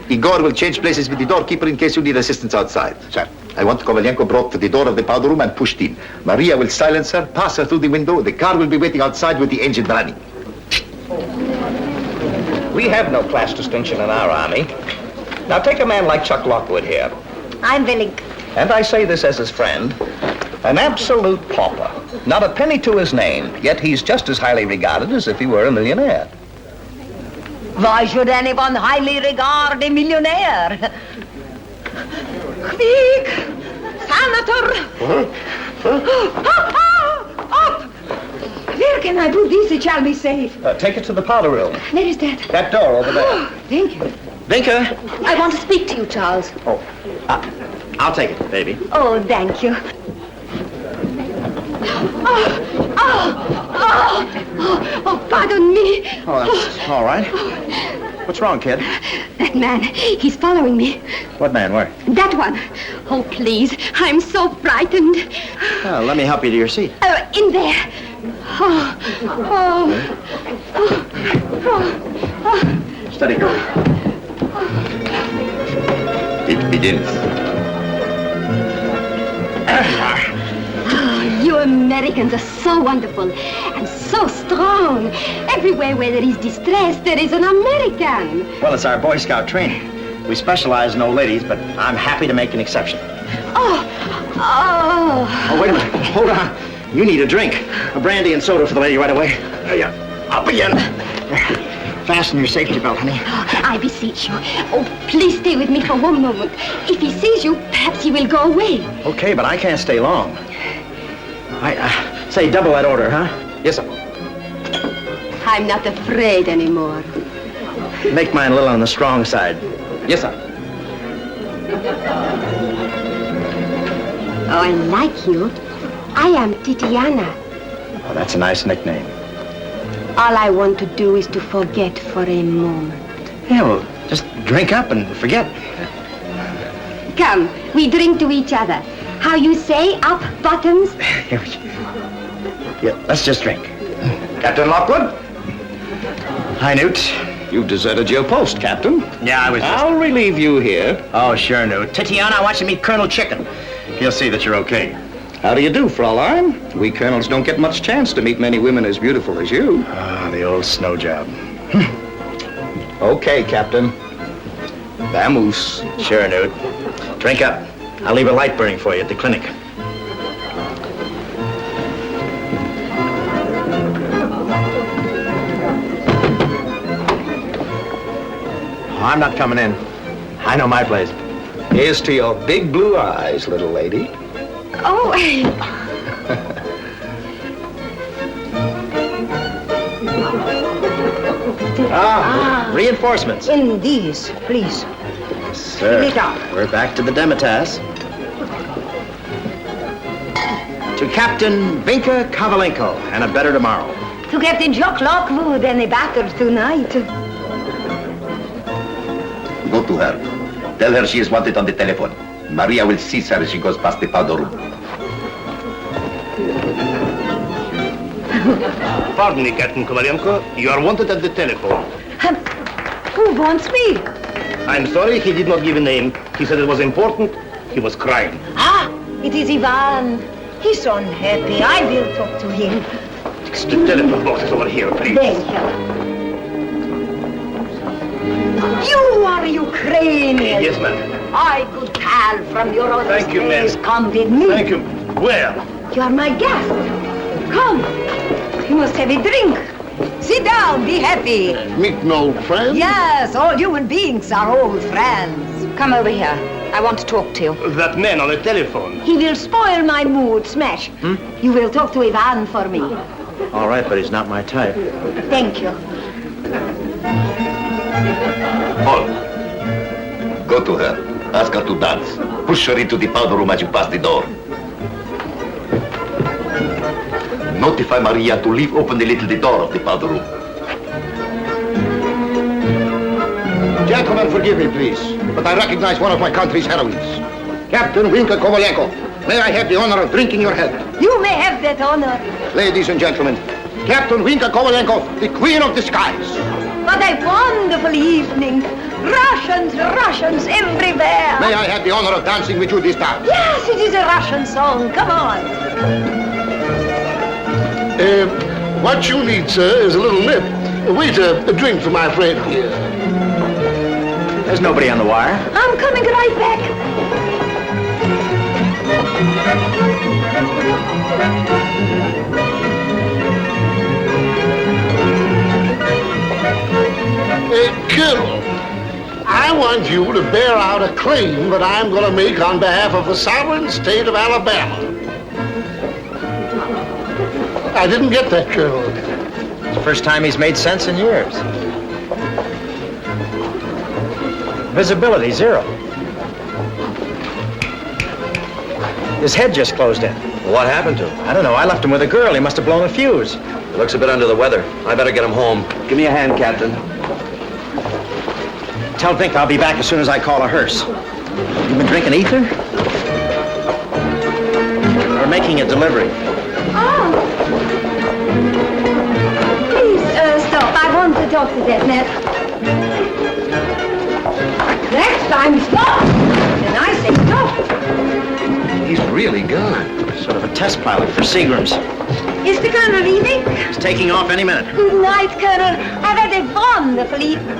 Igor will change places with the doorkeeper in case you need assistance outside. Sir. I want Kovalenko brought to the door of the powder room and pushed in. Maria will silence her, pass her through the window. The car will be waiting outside with the engine running. We have no class distinction in our army. Now take a man like Chuck Lockwood here. I'm willing. And I say this as his friend. An absolute pauper. Not a penny to his name, yet he's just as highly regarded as if he were a millionaire. Why should anyone highly regard a millionaire? Quick! Senator! Up! Where can I put this? It shall be safe. Take it to the powder room. Where is that? That door over there. Thank you. Vinka! I want to speak to you, Charles. I'll take it, baby. Oh, thank you. Oh, pardon me. Oh, that's all right. What's wrong, kid? That man, he's following me. What man? Where? That one. Oh, please, I'm so frightened. Oh, let me help you to your seat. In there. Steady, girl. It begins. You Americans are so wonderful and so strong. Everywhere where there is distress, there is an American. Well, it's our Boy Scout training. We specialize in old ladies, but I'm happy to make an exception. Oh, Oh, wait a minute. Hold on. You need a drink. A brandy and soda for the lady right away. There you are. Up again. Fasten your safety belt, honey. I beseech you. Oh, please stay with me for one moment. If he sees you, perhaps he will go away. Okay, but I can't stay long. Say double that order, huh? Yes, sir. I'm not afraid anymore. Make mine a little on the strong side. Yes, sir. Oh, I like you. I am Titiana. Oh, that's a nice nickname. All I want to do is to forget for a moment. Yeah, well, just drink up and forget. Come, we drink to each other. How you say, up bottoms? Yeah, let's just drink. Captain Lockwood? Hi, Newt. You've deserted your post, Captain. Yeah, I was just... I'll relieve you here. Oh, sure, Newt. Titiana, I want you to meet Colonel Chicken. He'll see that you're okay. How do you do, Fraulein? We colonels don't get much chance to meet many women as beautiful as you. Ah, the old snow job. Okay, Captain. Vamoose. Sure, Newt. Drink up. I'll leave a light burning for you at the clinic. Oh, I'm not coming in. I know my place. Here's to your big blue eyes, little lady. Oh, Reinforcements. In these, please. Sir, Fill it up. we're back to the Demitasse. To Captain Vinka Kovalenko, and a better tomorrow. To Captain Jock Lockwood and a batter tonight. Go to her. Tell her she is wanted on the telephone. Maria will seize her as she goes past the powder room. Pardon me, Captain Kovalenko. You are wanted at the telephone. Who wants me? I'm sorry, he did not give a name. He said it was important. He was crying. Ah, it is Ivan. He's so unhappy. I will talk to him. The telephone box is over here, please. Thank you. You are Ukrainian. Yes, ma'am. I could tell from your other Thank you, ma'am. Come with me. Thank you. Where? You are my guest. Come. You must have a drink. Sit down. Be happy. Meet an old friend? Yes, all human beings are old friends. Come over here. I want to talk to you. That man on the telephone. He will spoil my mood, Smash. You will talk to Ivan for me. All right, but he's not my type. Thank you. Paul, go to her. Ask her to dance. Push her into the powder room as you pass the door. Notify Maria to leave open the door of the powder room. Gentlemen, forgive me, please, but I recognize one of my country's heroines. Captain Vinka Kovalenko. May I have the honor of drinking your health? You may have that honor. Ladies and gentlemen, Captain Vinka Kovalenko, the Queen of the Skies. What a wonderful evening. Russians everywhere. May I have the honor of dancing with you this time? Yes, it is a Russian song. Come on. What you need, sir, is a little nip. Wait, a drink for my friend here. There's nobody on the wire. I'm coming right back. Colonel, I want you to bear out a claim that I'm going to make on behalf of the sovereign state of Alabama. I didn't get that, Colonel. It's the first time he's made sense in years. Visibility, 0. His head just closed in. What happened to him? I don't know. I left him with a girl. He must have blown a fuse. He looks a bit under the weather. I better get him home. Give me a hand, Captain. Tell Vink I'll be back as soon as I call a hearse. You been drinking ether? We're making a delivery. Oh. Please, stop. I want to talk to that man. Next time, stop. And I say stop. He's really gone. Sort of a test pilot for Seagram's. Is the Colonel leaving? He's taking off any minute. Good night, Colonel. I've had a wonderful evening.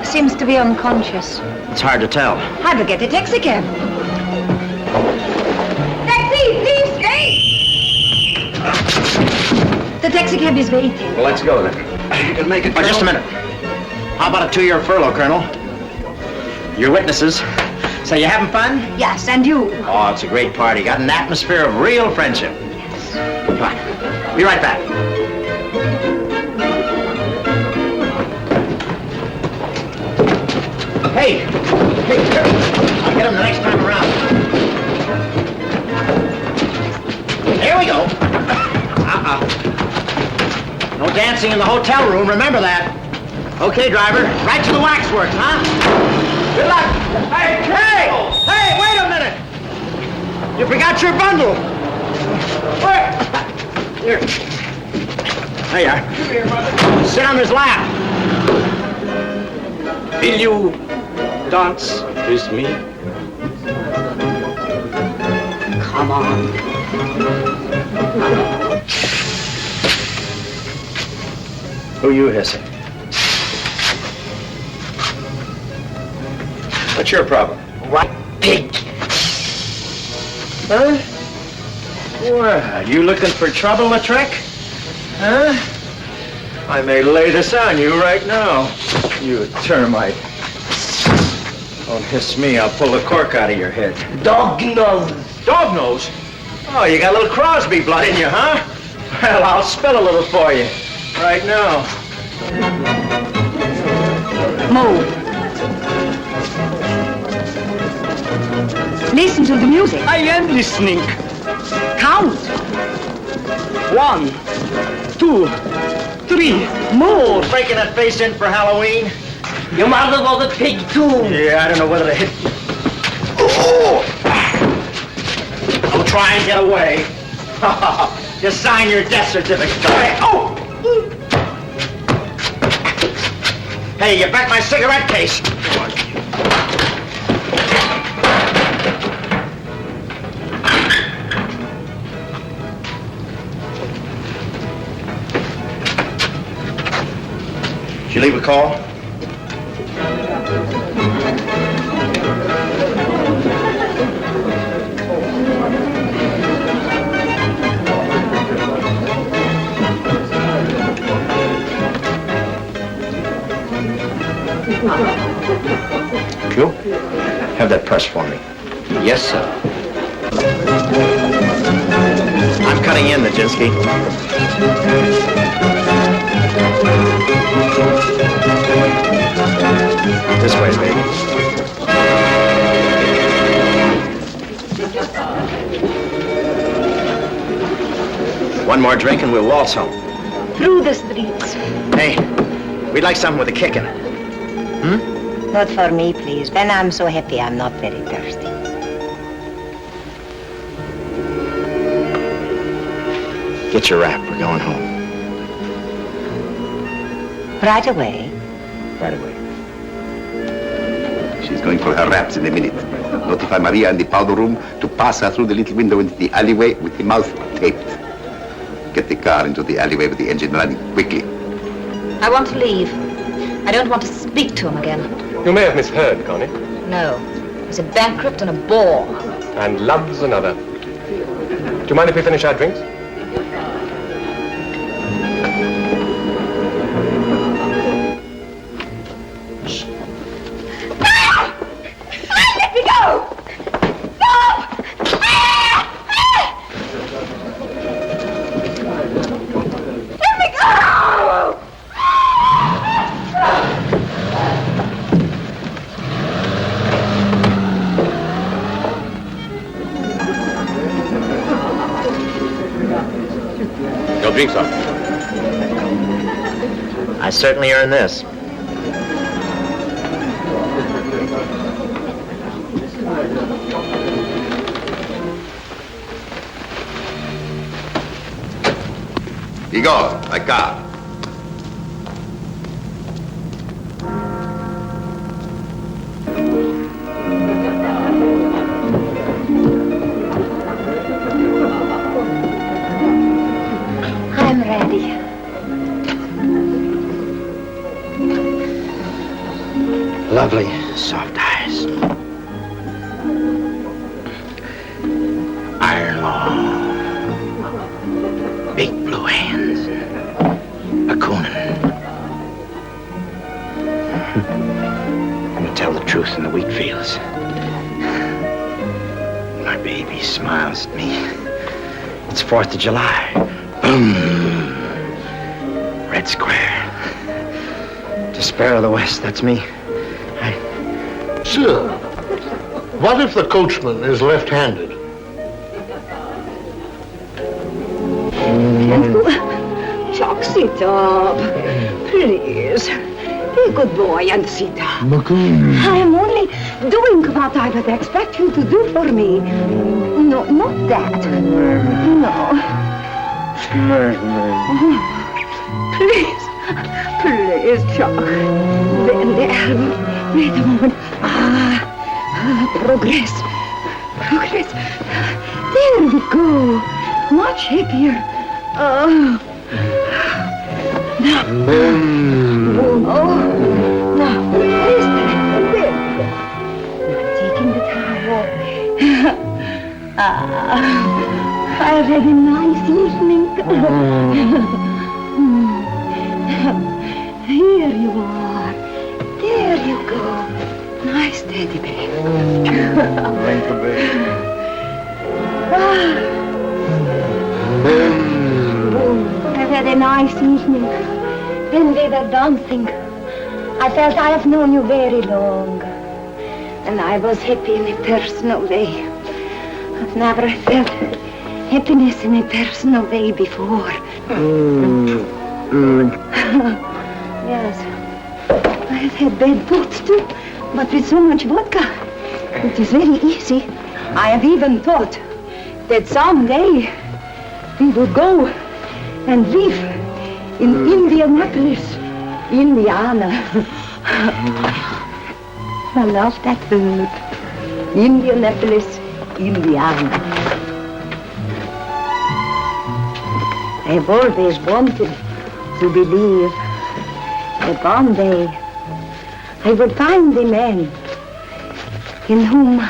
Seems to be unconscious. It's hard to tell. I will get a taxi cab. Taxi, please stay. The taxi cab is waiting. Well, let's go then. You can make it. Oh, just a minute. How about a 2-year furlough, Colonel? Your witnesses. So you having fun? Yes, and you? Oh, it's a great party. Got an atmosphere of real friendship. Yes. Come on. Be right back. Hey, I'll get him the next time around. Here we go. No dancing in the hotel room, remember that. Okay, driver, right to the waxworks, huh? Good luck. Hey, wait a minute. You forgot your bundle. Where? Here. There you are. Sit on his lap. Will you dance with me? Come on. Who you hissing? What's your problem? What pig? Huh? Well, you looking for trouble, Lautrec? Huh? I may lay this on you right now. You termite. Don't hiss me, I'll pull the cork out of your head. Dog nose. Dog nose? Oh, you got a little Crosby blood in you, huh? Well, I'll spill a little for you. Right now. Move. Listen to the music. I am listening. Count! 1, 2, 3, move! Breaking that face in for Halloween? Your mother was a pig too. Yeah, I don't know whether to hit you. Oh! Don't try and get away. Just sign your death certificate. Go ahead. Oh! Hey, you bet my cigarette case. Did you leave a call? Q, have that press for me. Yes, sir. I'm cutting in, Nijinsky. This way, baby. One more drink and we'll waltz home. Through the streets. Hey, we'd like something with a kick in it. Not for me, please. When I'm so happy, I'm not very thirsty. Get your wrap. We're going home. Right away. Right away. She's going for her wraps in a minute. Notify Maria in the powder room to pass her through the little window into the alleyway with the mouth taped. Get the car into the alleyway with the engine running quickly. I want to leave. I don't want to speak to him again. You may have misheard, Connie. No. He's a bankrupt and a bore. And love's another. Do you mind if we finish our drinks? Let me go! Stop! Let me go! Your drinks, sir. I certainly earned this. Igor, my car. I'm ready. Lovely, soft eyes. Iron law. Big blue hands. A coonin'. And to tell the truth in the wheat fields. My baby smiles at me. It's 4th of July. Boom. Red Square. Despair of the West, that's me. Sir, what if the coachman is left-handed? Chuck, sit up. Please. Be a good boy and sit up. I am only doing what I would expect you to do for me. No, not that. No. Please. Please, Chuck. There. Wait a moment. Progress. Progress. There we go. Much happier. Now. Oh. Now, listen. There we go. Now, taking the towel. I had a nice evening. Here you are. There you go. Nice teddy bear. I've had a nice evening. When we were dancing, I felt I have known you very long. And I was happy in a personal way. I've never felt happiness in a personal way before. Yes. I have had bad thoughts too, but with so much vodka, it is very easy. I have even thought that someday we would go and live in Indianapolis, Indiana. I love that word. Indianapolis, Indiana. I have always wanted to believe that one day I would find a man in whom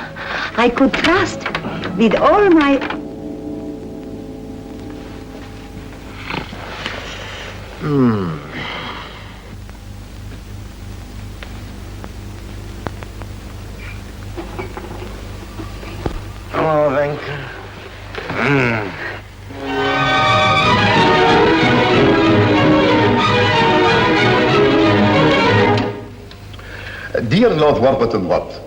I could trust with all my... Oh, Venka. Dear Lord Warburton Watt,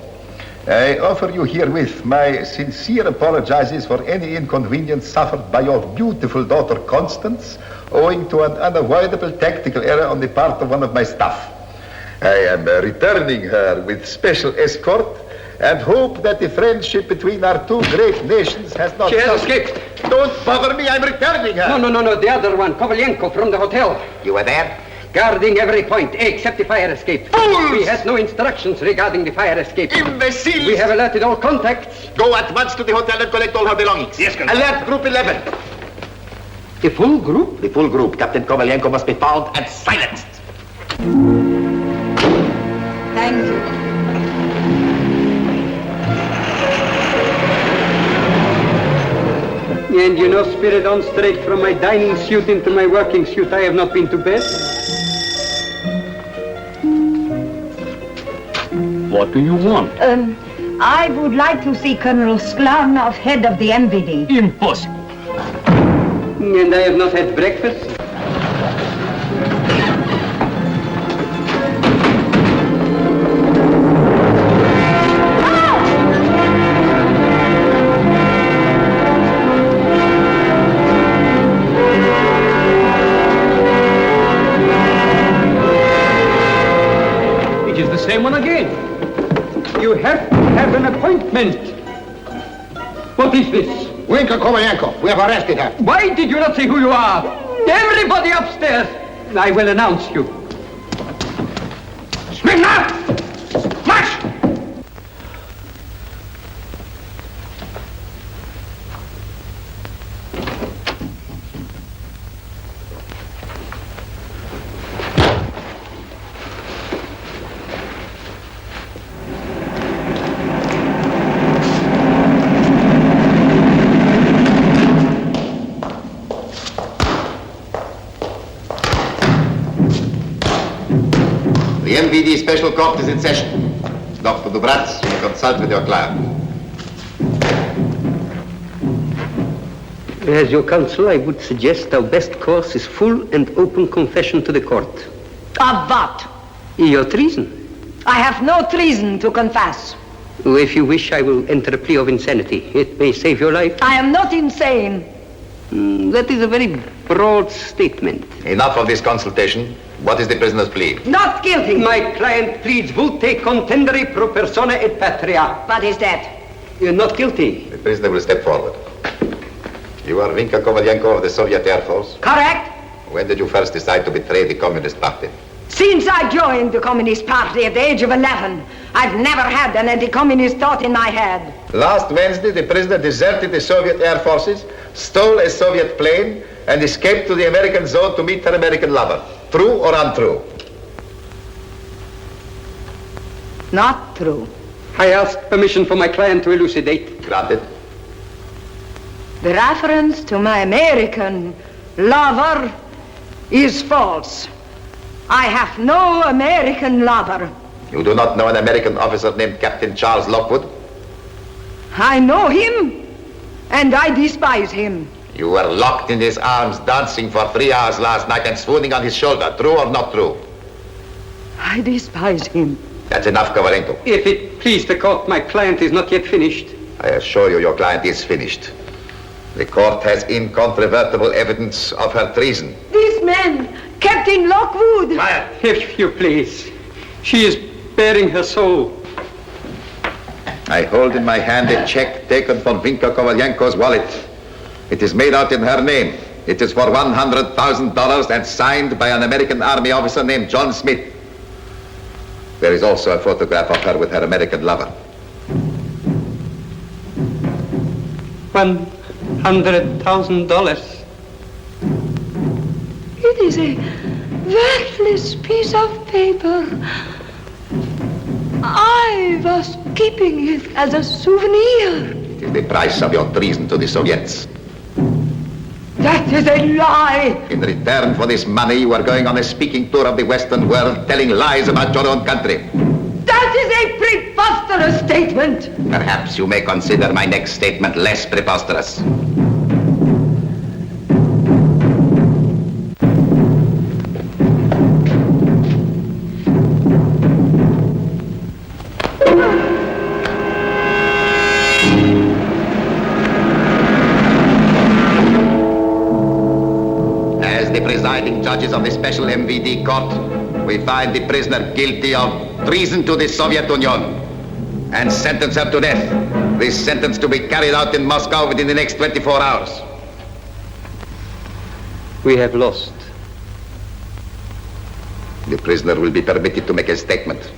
I offer you herewith my sincere apologies for any inconvenience suffered by your beautiful daughter Constance, owing to an unavoidable tactical error on the part of one of my staff. I am returning her with special escort and hope that the friendship between our two great nations has not... She has escaped. Don't bother me, I'm returning her. No, the other one, Kovalenko from the hotel. You were there? Guarding every point, except the fire escape. Fools! We had no instructions regarding the fire escape. Imbeciles! We have alerted all contacts. Go at once to the hotel and collect all her belongings. Yes, Colonel. Alert Group 11. The full group? The full group. Captain Kovalenko must be found and silenced. Thank you. And you know, Spirit, on straight from my dining suit into my working suit, I have not been to bed. What do you want? I would like to see Colonel Sklarnov, head of the MVD. Impossible. And I have not had breakfast. Same one again. You have to have an appointment. What is this? Winka Kovalenko, we have arrested her. Why did you not say who you are? Everybody upstairs. I will announce you. Smyrna! March! The MVD Special Court is in session. Dr. Dubratz, you consult with your client. As your counsel, I would suggest our best course is full and open confession to the court. Of what? Your treason. I have no treason to confess. If you wish, I will enter a plea of insanity. It may save your life. I am not insane. That is a very broad statement. Enough of this consultation. What is the prisoner's plea? Not guilty. My client pleads volte contendere pro persona et patria. What is that? You're not guilty. The prisoner will step forward. You are Vinka Kovalenko of the Soviet Air Force? Correct. When did you first decide to betray the Communist Party? Since I joined the Communist Party at the age of 11, I've never had an anti-communist thought in my head. Last Wednesday, the prisoner deserted the Soviet Air Forces, stole a Soviet plane, and escaped to the American zone to meet her American lover. True or untrue? Not true. I ask permission for my client to elucidate. Granted. The reference to my American lover is false. I have no American lover. You do not know an American officer named Captain Charles Lockwood? I know him, and I despise him. You were locked in his arms, dancing for 3 hours last night and swooning on his shoulder. True or not true? I despise him. That's enough, Kovalenko. If it please the court, my client is not yet finished. I assure you your client is finished. The court has incontrovertible evidence of her treason. This man, Captain Lockwood. If you please. She is bearing her soul. I hold in my hand a check taken from Vinka Kovalyenko's wallet. It is made out in her name. It is for $100,000 and signed by an American Army officer named John Smith. There is also a photograph of her with her American lover. $100,000. It is a worthless piece of paper. I was keeping it as a souvenir. It is the price of your treason to the Soviets. That is a lie. In return for this money, you are going on a speaking tour of the Western world, telling lies about your own country. That is a preposterous statement. Perhaps you may consider my next statement less preposterous. Judges of the Special MVD Court, we find the prisoner guilty of treason to the Soviet Union and sentence her to death. This sentence to be carried out in Moscow within the next 24 hours. We have lost. The prisoner will be permitted to make a statement.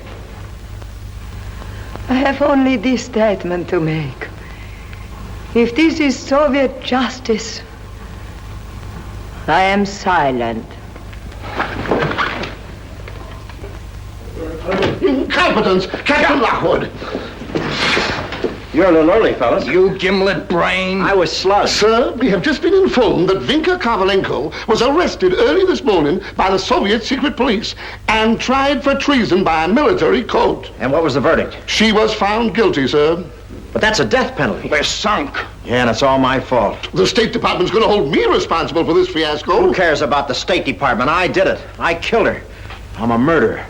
I have only this statement to make. If this is Soviet justice, I am silent. Incompetence, Captain Lockwood. You're a little early, fellas. You gimlet brain. I was slugged. Sir, we have just been informed that Vinka Kovalenko was arrested early this morning by the Soviet secret police and tried for treason by a military court. And what was the verdict? She was found guilty, sir. But that's a death penalty. We're sunk. Yeah, and it's all my fault. The State Department's going to hold me responsible for this fiasco. Who cares about the State Department? I did it. I killed her. I'm a murderer.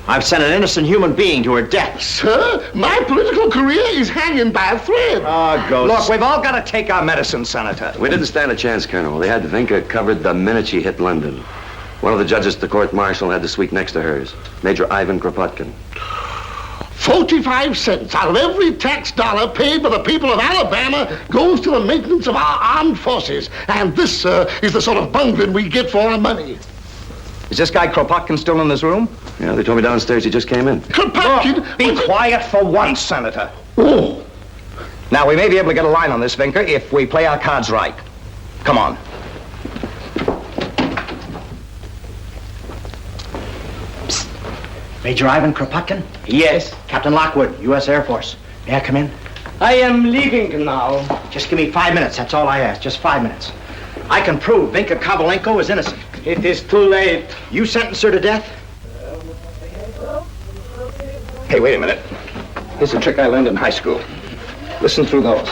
I've sent an innocent human being to her death. Sir, my political career is hanging by a thread. Oh, ghost. Look, we've all got to take our medicine, Senator. We didn't stand a chance, Colonel. They had Vinka covered the minute she hit London. One of the judges at the court-martial had the suite next to hers, Major Ivan Kropotkin. 45 cents out of every tax dollar paid by the people of Alabama goes to the maintenance of our armed forces. And this, sir, is the sort of bungling we get for our money. Is this guy Kropotkin still in this room? Yeah, they told me downstairs he just came in. Kropotkin? Look, be quiet for once, Senator. Oh. Now, we may be able to get a line on this, Vinka, if we play our cards right. Come on. Psst. Major Ivan Kropotkin? Yes. Captain Lockwood, U.S. Air Force. May I come in? I am leaving now. Just give me 5 minutes, that's all I ask. Just 5 minutes. I can prove Vinka Kovalenko is innocent. It is too late. You sentence her to death? Hey, wait a minute. Here's a trick I learned in high school. Listen through those.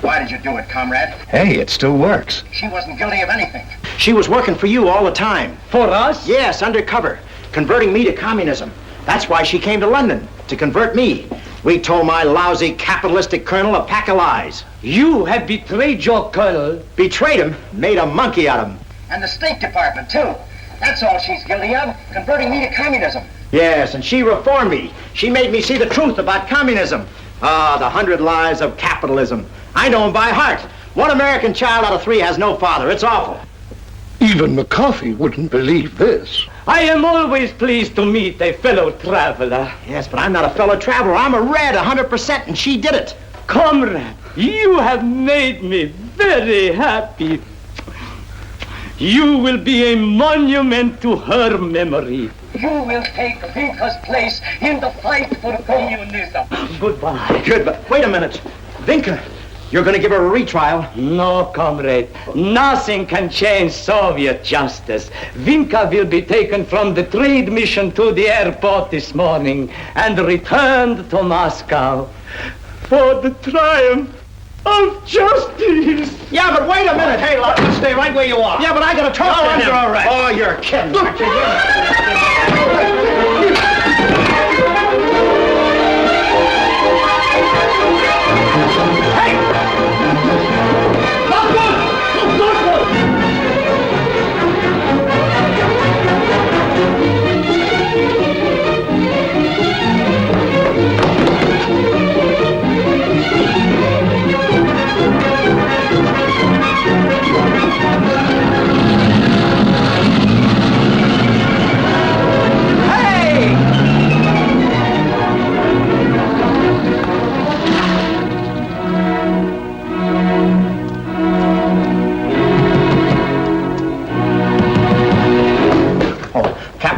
Why did you do it, comrade? Hey, it still works. She wasn't guilty of anything. She was working for you all the time. For us? Yes, undercover. Converting me to communism. That's why she came to London, to convert me. We told my lousy capitalistic colonel a pack of lies. You have betrayed your colonel. Betrayed him? Made a monkey out of him. And the State Department, too. That's all she's guilty of, converting me to communism. Yes, and she reformed me. She made me see the truth about communism. Ah, the 100 lies of capitalism. I know them by heart. One American child out of 3 has no father. It's awful. Even McCarthy wouldn't believe this. I am always pleased to meet a fellow traveler. Yes, but I'm not a fellow traveler. I'm a red, 100%, and she did it. Comrade, you have made me very happy. You will be a monument to her memory. You will take Vinka's place in the fight for communism. Goodbye. Goodbye. Wait a minute. Vinka, you're going to give her a retrial? No, comrade. Nothing can change Soviet justice. Vinka will be taken from the trade mission to the airport this morning and returned to Moscow for the triumph of justice. Yeah, but wait a minute. Hey, look, stay right where you are. Yeah, but I got to talk to him. You're all right. Oh, you're kidding.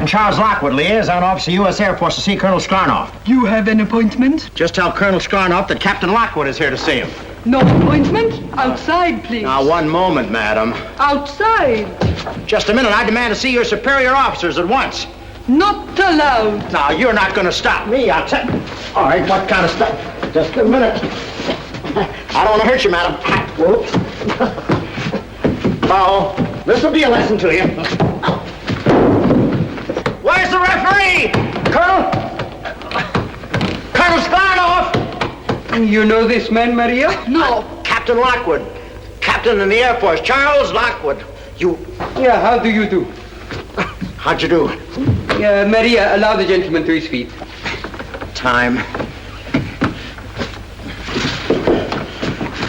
Charles Lockwood, liaison officer, U.S. Air Force, to see Colonel Skarnoff. You have an appointment? Just tell Colonel Skarnoff that Captain Lockwood is here to see him. No appointment? Outside, please. Now, one moment, madam. Outside. Just a minute. I demand to see your superior officers at once. Not allowed. Now, you're not going to stop me. I'll tell... All right, what kind of stuff? Just a minute. I don't want to hurt you, madam. Whoops. Oh, this will be a lesson to you. Where's the referee? Colonel Skarnoff! You know this man, Maria? No. Captain Lockwood. Captain in the Air Force, Charles Lockwood. You... Yeah, how do you do? How'd you do? Maria, allow the gentleman to his feet. Time.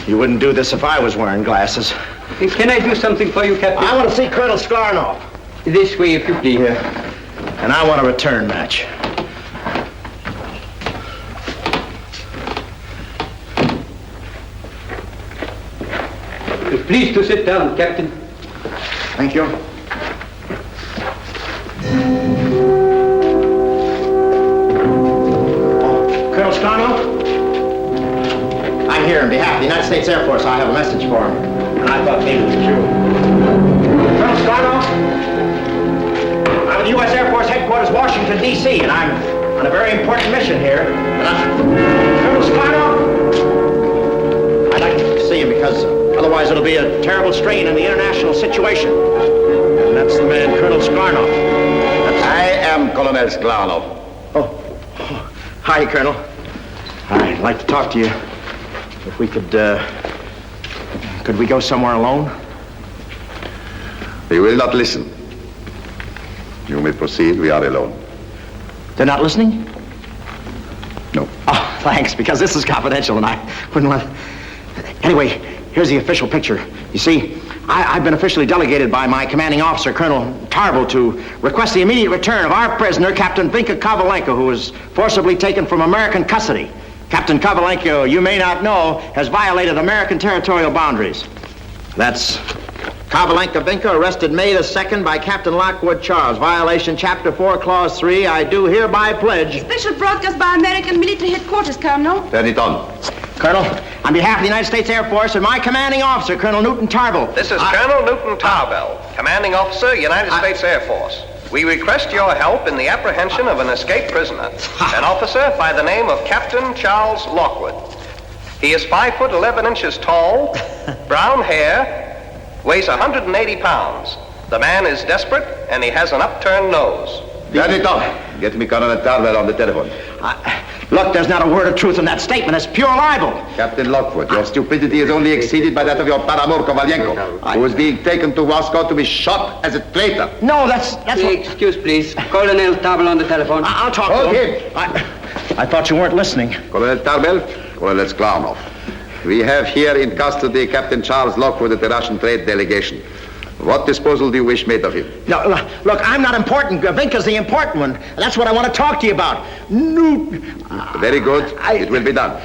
You wouldn't do this if I was wearing glasses. Can I do something for you, Captain? I want to see Colonel Skarnoff. This way, if you please. Yeah. And I want a return match. Please to sit down, Captain. Thank you. Colonel Skarnoff? I'm here on behalf of the United States Air Force. I have a message for him. And I thought maybe it was you. Colonel Skarnoff? I'm at the U.S. Air Force Headquarters, Washington, D.C., and I'm on a very important mission here. Colonel Skarnoff? I'd like to see him because otherwise it'll be a terrible strain in the international situation. And that's the man, Colonel Skarnoff. I am Colonel Skarnoff. Oh, hi, Colonel. I'd like to talk to you. If we could we go somewhere alone? They will not listen. You may proceed. We are alone. They're not listening? No. Oh, thanks, because this is confidential and I wouldn't let... Anyway, here's the official picture. You see, I've been officially delegated by my commanding officer, Colonel Tarbell, to request the immediate return of our prisoner, Captain Vinka Kovalenko, who was forcibly taken from American custody. Captain Kovalenko, you may not know, has violated American territorial boundaries. That's Kovalenko Vinka, arrested May the 2nd by Captain Lockwood Charles. Violation Chapter 4, Clause 3. I do hereby pledge... Special broadcast by American military headquarters, Colonel. Turn it on. Colonel, on behalf of the United States Air Force and my commanding officer, Colonel Newton Tarbell. This is Colonel Newton Tarbell, Commanding Officer, United States Air Force. We request your help in the apprehension of an escaped prisoner, an officer by the name of Captain Charles Lockwood. He is 5 foot 11 inches tall, brown hair, weighs 180 pounds. The man is desperate, and he has an upturned nose. Turn it on. Get me Colonel Tarbell on the telephone. Look, there's not a word of truth in that statement. It's pure libel. Captain Lockwood, your stupidity is only exceeded by that of your paramour Kovalenko, who is being taken to Moscow to be shot as a traitor. No, that's Excuse, please. Colonel Tarbell on the telephone. I'll talk to him. I thought you weren't listening. Colonel Tarbell, Colonel Skarnoff. We have here in custody Captain Charles Lockwood of the Russian trade delegation. What disposal do you wish made of him? No, look, I'm not important. Vinka's the important one. That's what I want to talk to you about. Very good. It will be done.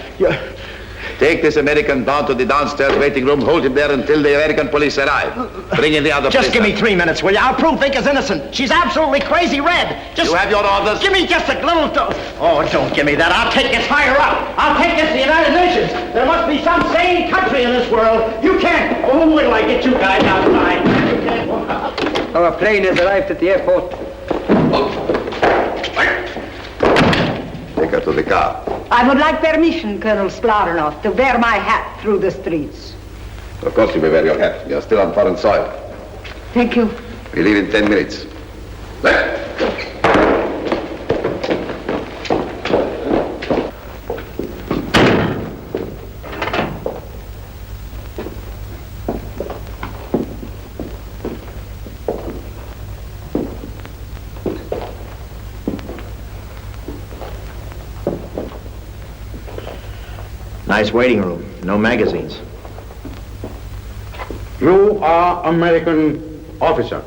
Take this American down to the downstairs waiting room. Hold him there until the American police arrive. Bring in the other Just give prisoner. me 3 minutes, will you? I'll prove Vinka's innocent. She's absolutely crazy red. Just You have your orders? give me just a little... Oh, don't give me that. I'll take this higher up. I'll take this to the United Nations. There must be some sane country in this world. You can't... Oh, wait till I get you guys outside. You can't... Our plane has arrived at the airport. Take her to the car. I would like permission, Colonel Skarnoff, to wear my hat through the streets. Of course you may wear your hat. You are still on foreign soil. Thank you. We leave in 10 minutes. Left. Nice waiting room. No magazines. You are American officer.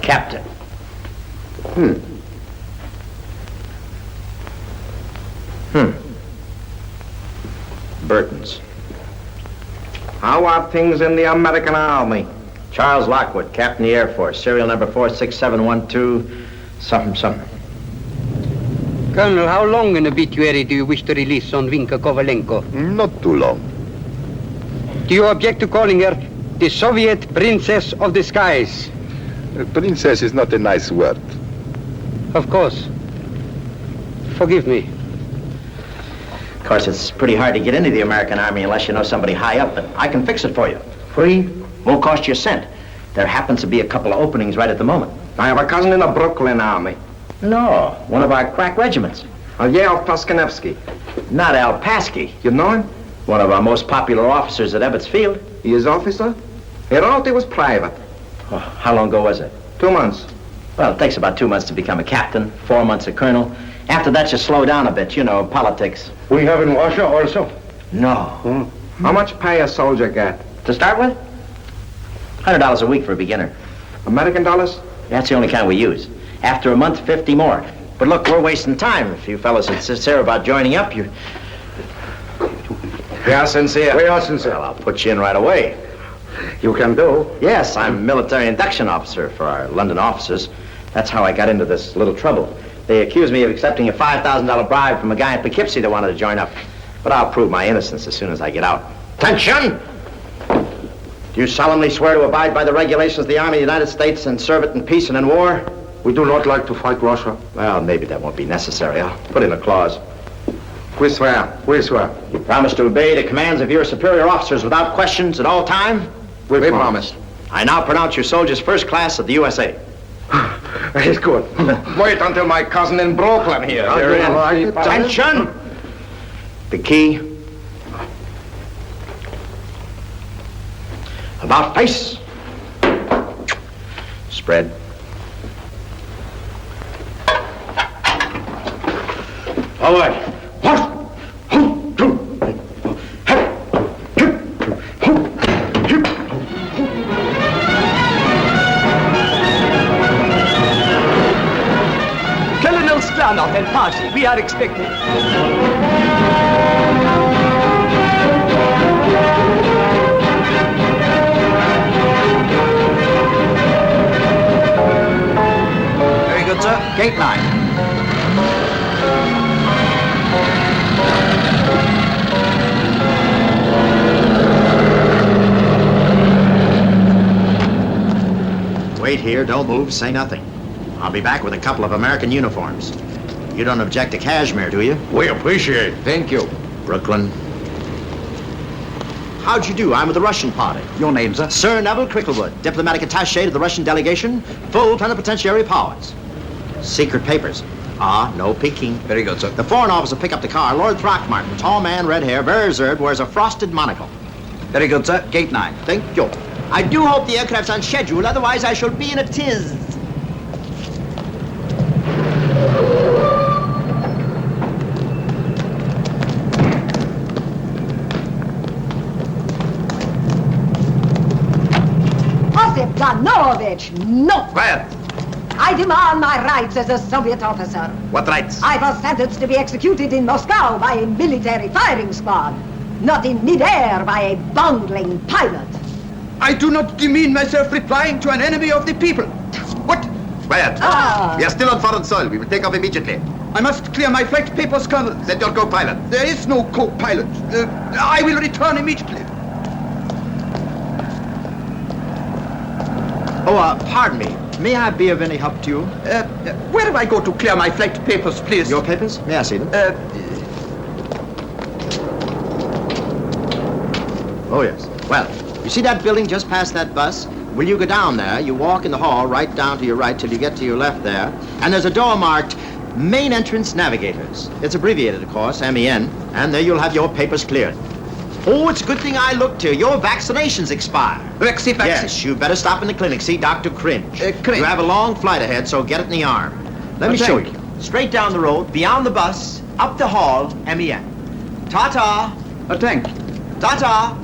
Captain. Burton's. How are things in the American Army? Charles Lockwood, Captain of the Air Force, serial number 46712, Something. Colonel, how long an obituary do you wish to release on Vinka Kovalenko? Not too long. Do you object to calling her the Soviet Princess of the Skies? Princess is not a nice word. Of course. Forgive me. Of course, it's pretty hard to get into the American Army unless you know somebody high up, but I can fix it for you. Free, won't cost you a cent. There happens to be a couple of openings right at the moment. I have a cousin in the Brooklyn Army. No, one of our crack regiments. Yale Paskanevsky. Not Al Paskey. You know him? One of our most popular officers at Ebbets Field. He is officer? He wrote he was private. Oh, how long ago was it? 2 months. Well, it takes about 2 months to become a captain, 4 months a colonel. After that, you slow down a bit, you know, politics. We have in Russia also? No. How much pay a soldier get? To start with? $100 a week for a beginner. American dollars? That's the only kind we use. After a month, 50 more. But look, we're wasting time. If you fellas are sincere about joining up, you... We are sincere. We are sincere. Well, I'll put you in right away. You can do. Yes, I'm military induction officer for our London officers. That's how I got into this little trouble. They accused me of accepting a $5,000 bribe from a guy in Poughkeepsie that wanted to join up. But I'll prove my innocence as soon as I get out. Attention! Do you solemnly swear to abide by the regulations of the Army of the United States and serve it in peace and in war? We do not like to fight Russia. Well, maybe that won't be necessary. I'll put in a clause. We swear. We swear. You promise to obey the commands of your superior officers without questions at all time? We promise. I now pronounce you soldiers first class of the USA. It's good. Wait until my cousin in Brooklyn here. You're in. Attention! The key. About face. Spread. All right. Colonel Sklanov and party, we are expected. Very good, sir. Gate 9. Wait here, don't move, say nothing. I'll be back with a couple of American uniforms. You don't object to cashmere, do you? We appreciate it. Thank you. Brooklyn. How'd you do? I'm with the Russian party. Your name, sir? Sir Neville Cricklewood, diplomatic attaché to the Russian delegation, full plenipotentiary powers. Secret papers. No peeking. Very good, sir. The foreign officer pick up the car. Lord Throckmorton, tall man, red hair, very reserved, wears a frosted monocle. Very good, sir. Gate 9. Thank you. I do hope the aircraft's on schedule, otherwise I shall be in a tiz. Ganovich, no! Quiet! I demand my rights as a Soviet officer. What rights? I was sentenced to be executed in Moscow by a military firing squad, not in midair by a bungling pilot. I do not demean myself replying to an enemy of the people. What? Quiet. We are still on foreign soil. We will take off immediately. I must clear my flight papers, Colonel. Send your co-pilot. There is no co-pilot. I will return immediately. Pardon me. May I be of any help to you? Where do I go to clear my flight papers, please? Your papers? May I see them? Oh, yes. Well, you see that building just past that bus? Will you go down there? You walk in the hall right down to your right till you get to your left there. And there's a door marked Main Entrance Navigators. It's abbreviated, of course, MEN. And there you'll have your papers cleared. Oh, it's a good thing I looked here. Your vaccinations expire. Yes, you better stop in the clinic. See Dr. Cringe. Cringe. You have a long flight ahead, so get it in the arm. Let me show you. Straight down the road, beyond the bus, up the hall, MEN. Ta-ta. Thank you. Ta-ta.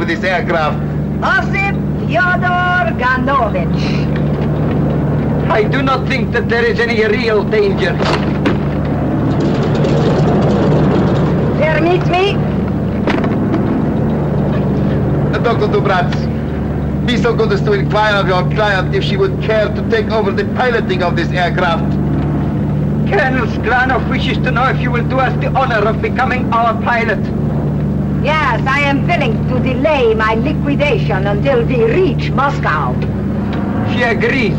of this aircraft? Osip Fyodor Ganovich. I do not think that there is any real danger. Permit me? Dr. Dubratz, be so good as to inquire of your client if she would care to take over the piloting of this aircraft. Colonel Sklanov wishes to know if you will do us the honor of becoming our pilot. Yes, I am willing to delay my liquidation until we reach Moscow. She agrees.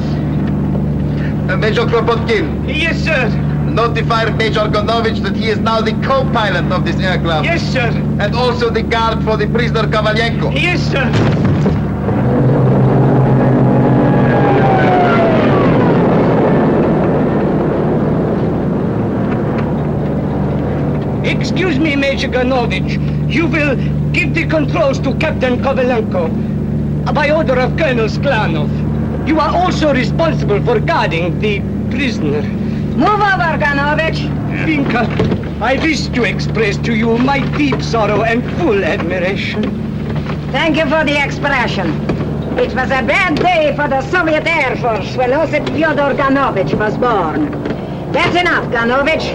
Major Kropotkin. Yes, sir. Notify Major Gonovich that he is now the co-pilot of this aircraft. Yes, sir. And also the guard for the prisoner Kovalyenko. Yes, sir. Excuse me, Major Ganovich. You will give the controls to Captain Kovalenko by order of Colonel Sklanov. You are also responsible for guarding the prisoner. Move over, Ganovich. Vinka, I wish to express to you my deep sorrow and full admiration. Thank you for the expression. It was a bad day for the Soviet Air Force when Osip Fyodor Ganovich was born. That's enough, Ganovich.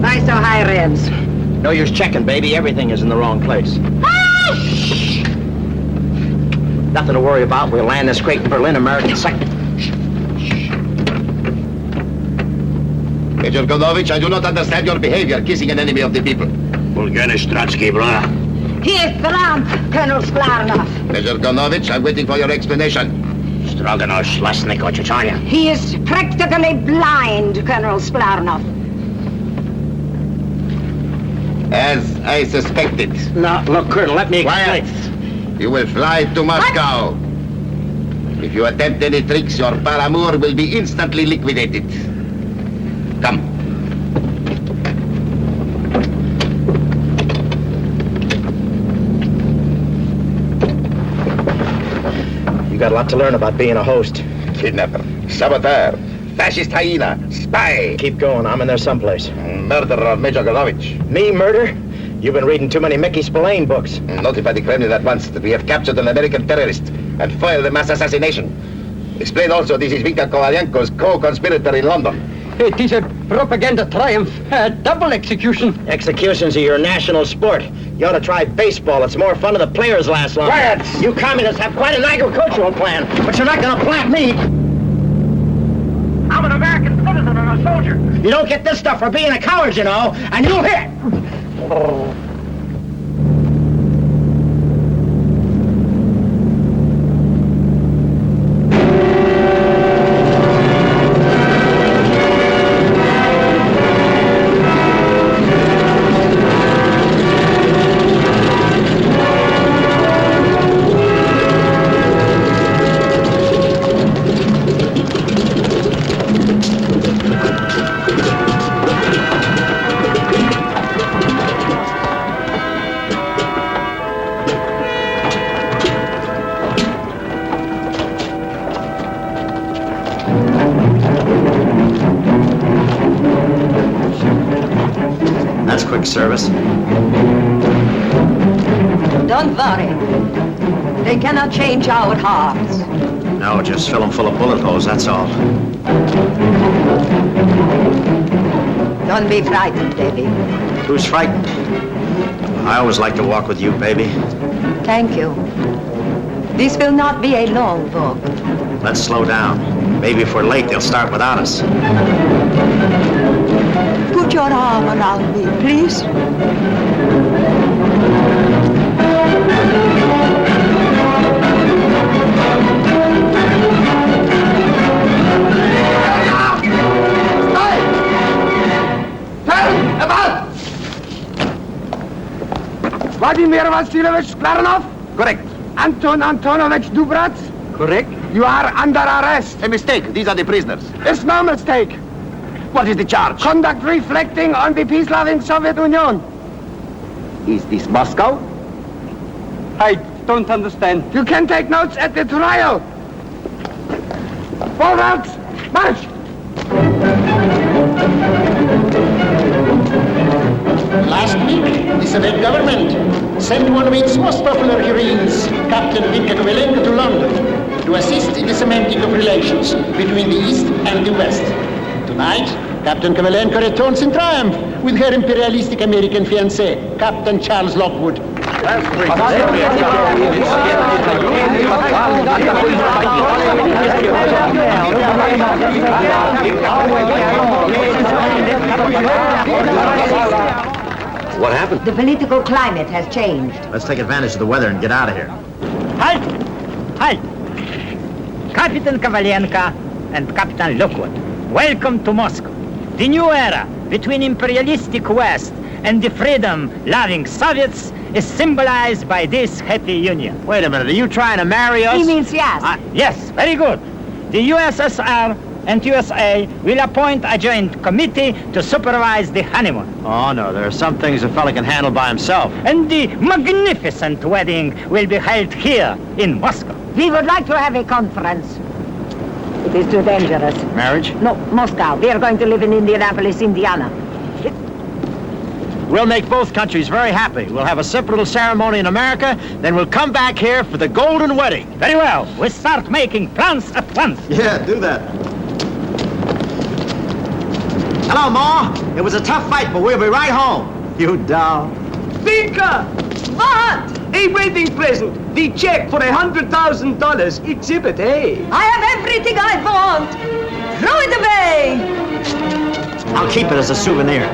Why so high ribs? No use checking, baby. Everything is in the wrong place. Nothing to worry about. We'll land this crate in Berlin, American sector. Major Gonovich, I do not understand your behavior, kissing an enemy of the people. Bulgaristratsky, blah. He is Trump, Colonel Sklarnov. Major Gonovich, I'm waiting for your explanation. Stroganov, Schlasnik, Ochechanya. He is practically blind, Colonel Sklarnov. As I suspected. Now, look, Colonel, let me explain. Quiet. You will fly to Moscow. What? If you attempt any tricks, your paramour will be instantly liquidated. Come. You got a lot to learn about being a host. Kidnapper, saboteur, fascist hyena, spy. Keep going. I'm in there someplace. Murderer of Major Gonovich. Me murder? You've been reading too many Mickey Spillane books. Notify the Kremlin at once that we have captured an American terrorist and foiled the mass assassination. Explain also this is Vinka Kovalyenko's co-conspirator in London. It is a propaganda triumph, a double execution. Executions are your national sport. You ought to try baseball. It's more fun and the players last longer. Quiet! You communists have quite an agricultural plan, but you're not going to plant me. I'm an American citizen and a soldier. You don't get this stuff for being a coward, you know, and you'll hit. Service. Don't worry. They cannot change our hearts. No, just fill them full of bullet holes, that's all. Don't be frightened, Davy. Who's frightened? I always like to walk with you, baby. Thank you. This will not be a long walk. Let's slow down. Maybe if we're late, they'll start without us. Put your arm around me, please. Vladimir Vasilovich Sklarnov? Correct. Anton Antonovich Dubratz? Correct. You are under arrest. A mistake. These are the prisoners. It's no mistake. What is the charge? Conduct reflecting on the peace-loving Soviet Union. Is this Moscow? I don't understand. You can take notes at the trial. Forwards, march! Last week, the Soviet government sent one of its most popular heroines, Captain Vinka Kovalenko, to London to assist in the cementing of relations between the East and the West. Tonight, Captain Kovalenko returns in triumph with her imperialistic American fiancé, Captain Charles Lockwood. What happened? The political climate has changed. Let's take advantage of the weather and get out of here. Halt! Halt! Captain Kovalenko and Captain Lockwood, welcome to Moscow. The new era between imperialistic West and the freedom-loving Soviets is symbolized by this happy union. Wait a minute, are you trying to marry us? He means yes. Yes, very good. The USSR and USA will appoint a joint committee to supervise the honeymoon. Oh, no, there are some things a fella can handle by himself. And the magnificent wedding will be held here in Moscow. We would like to have a conference. It is too dangerous. Marriage? No, Moscow. We are going to live in Indianapolis, Indiana. We'll make both countries very happy. We'll have a simple little ceremony in America, then we'll come back here for the golden wedding. Very well. We'll start making plans at once. Yeah, do that. Hello, Ma. It was a tough fight, but we'll be right home. You doll. Vinka! What? A wedding present. The check for $100,000. Exhibit A. I have everything I want. Throw it away. I'll keep it as a souvenir.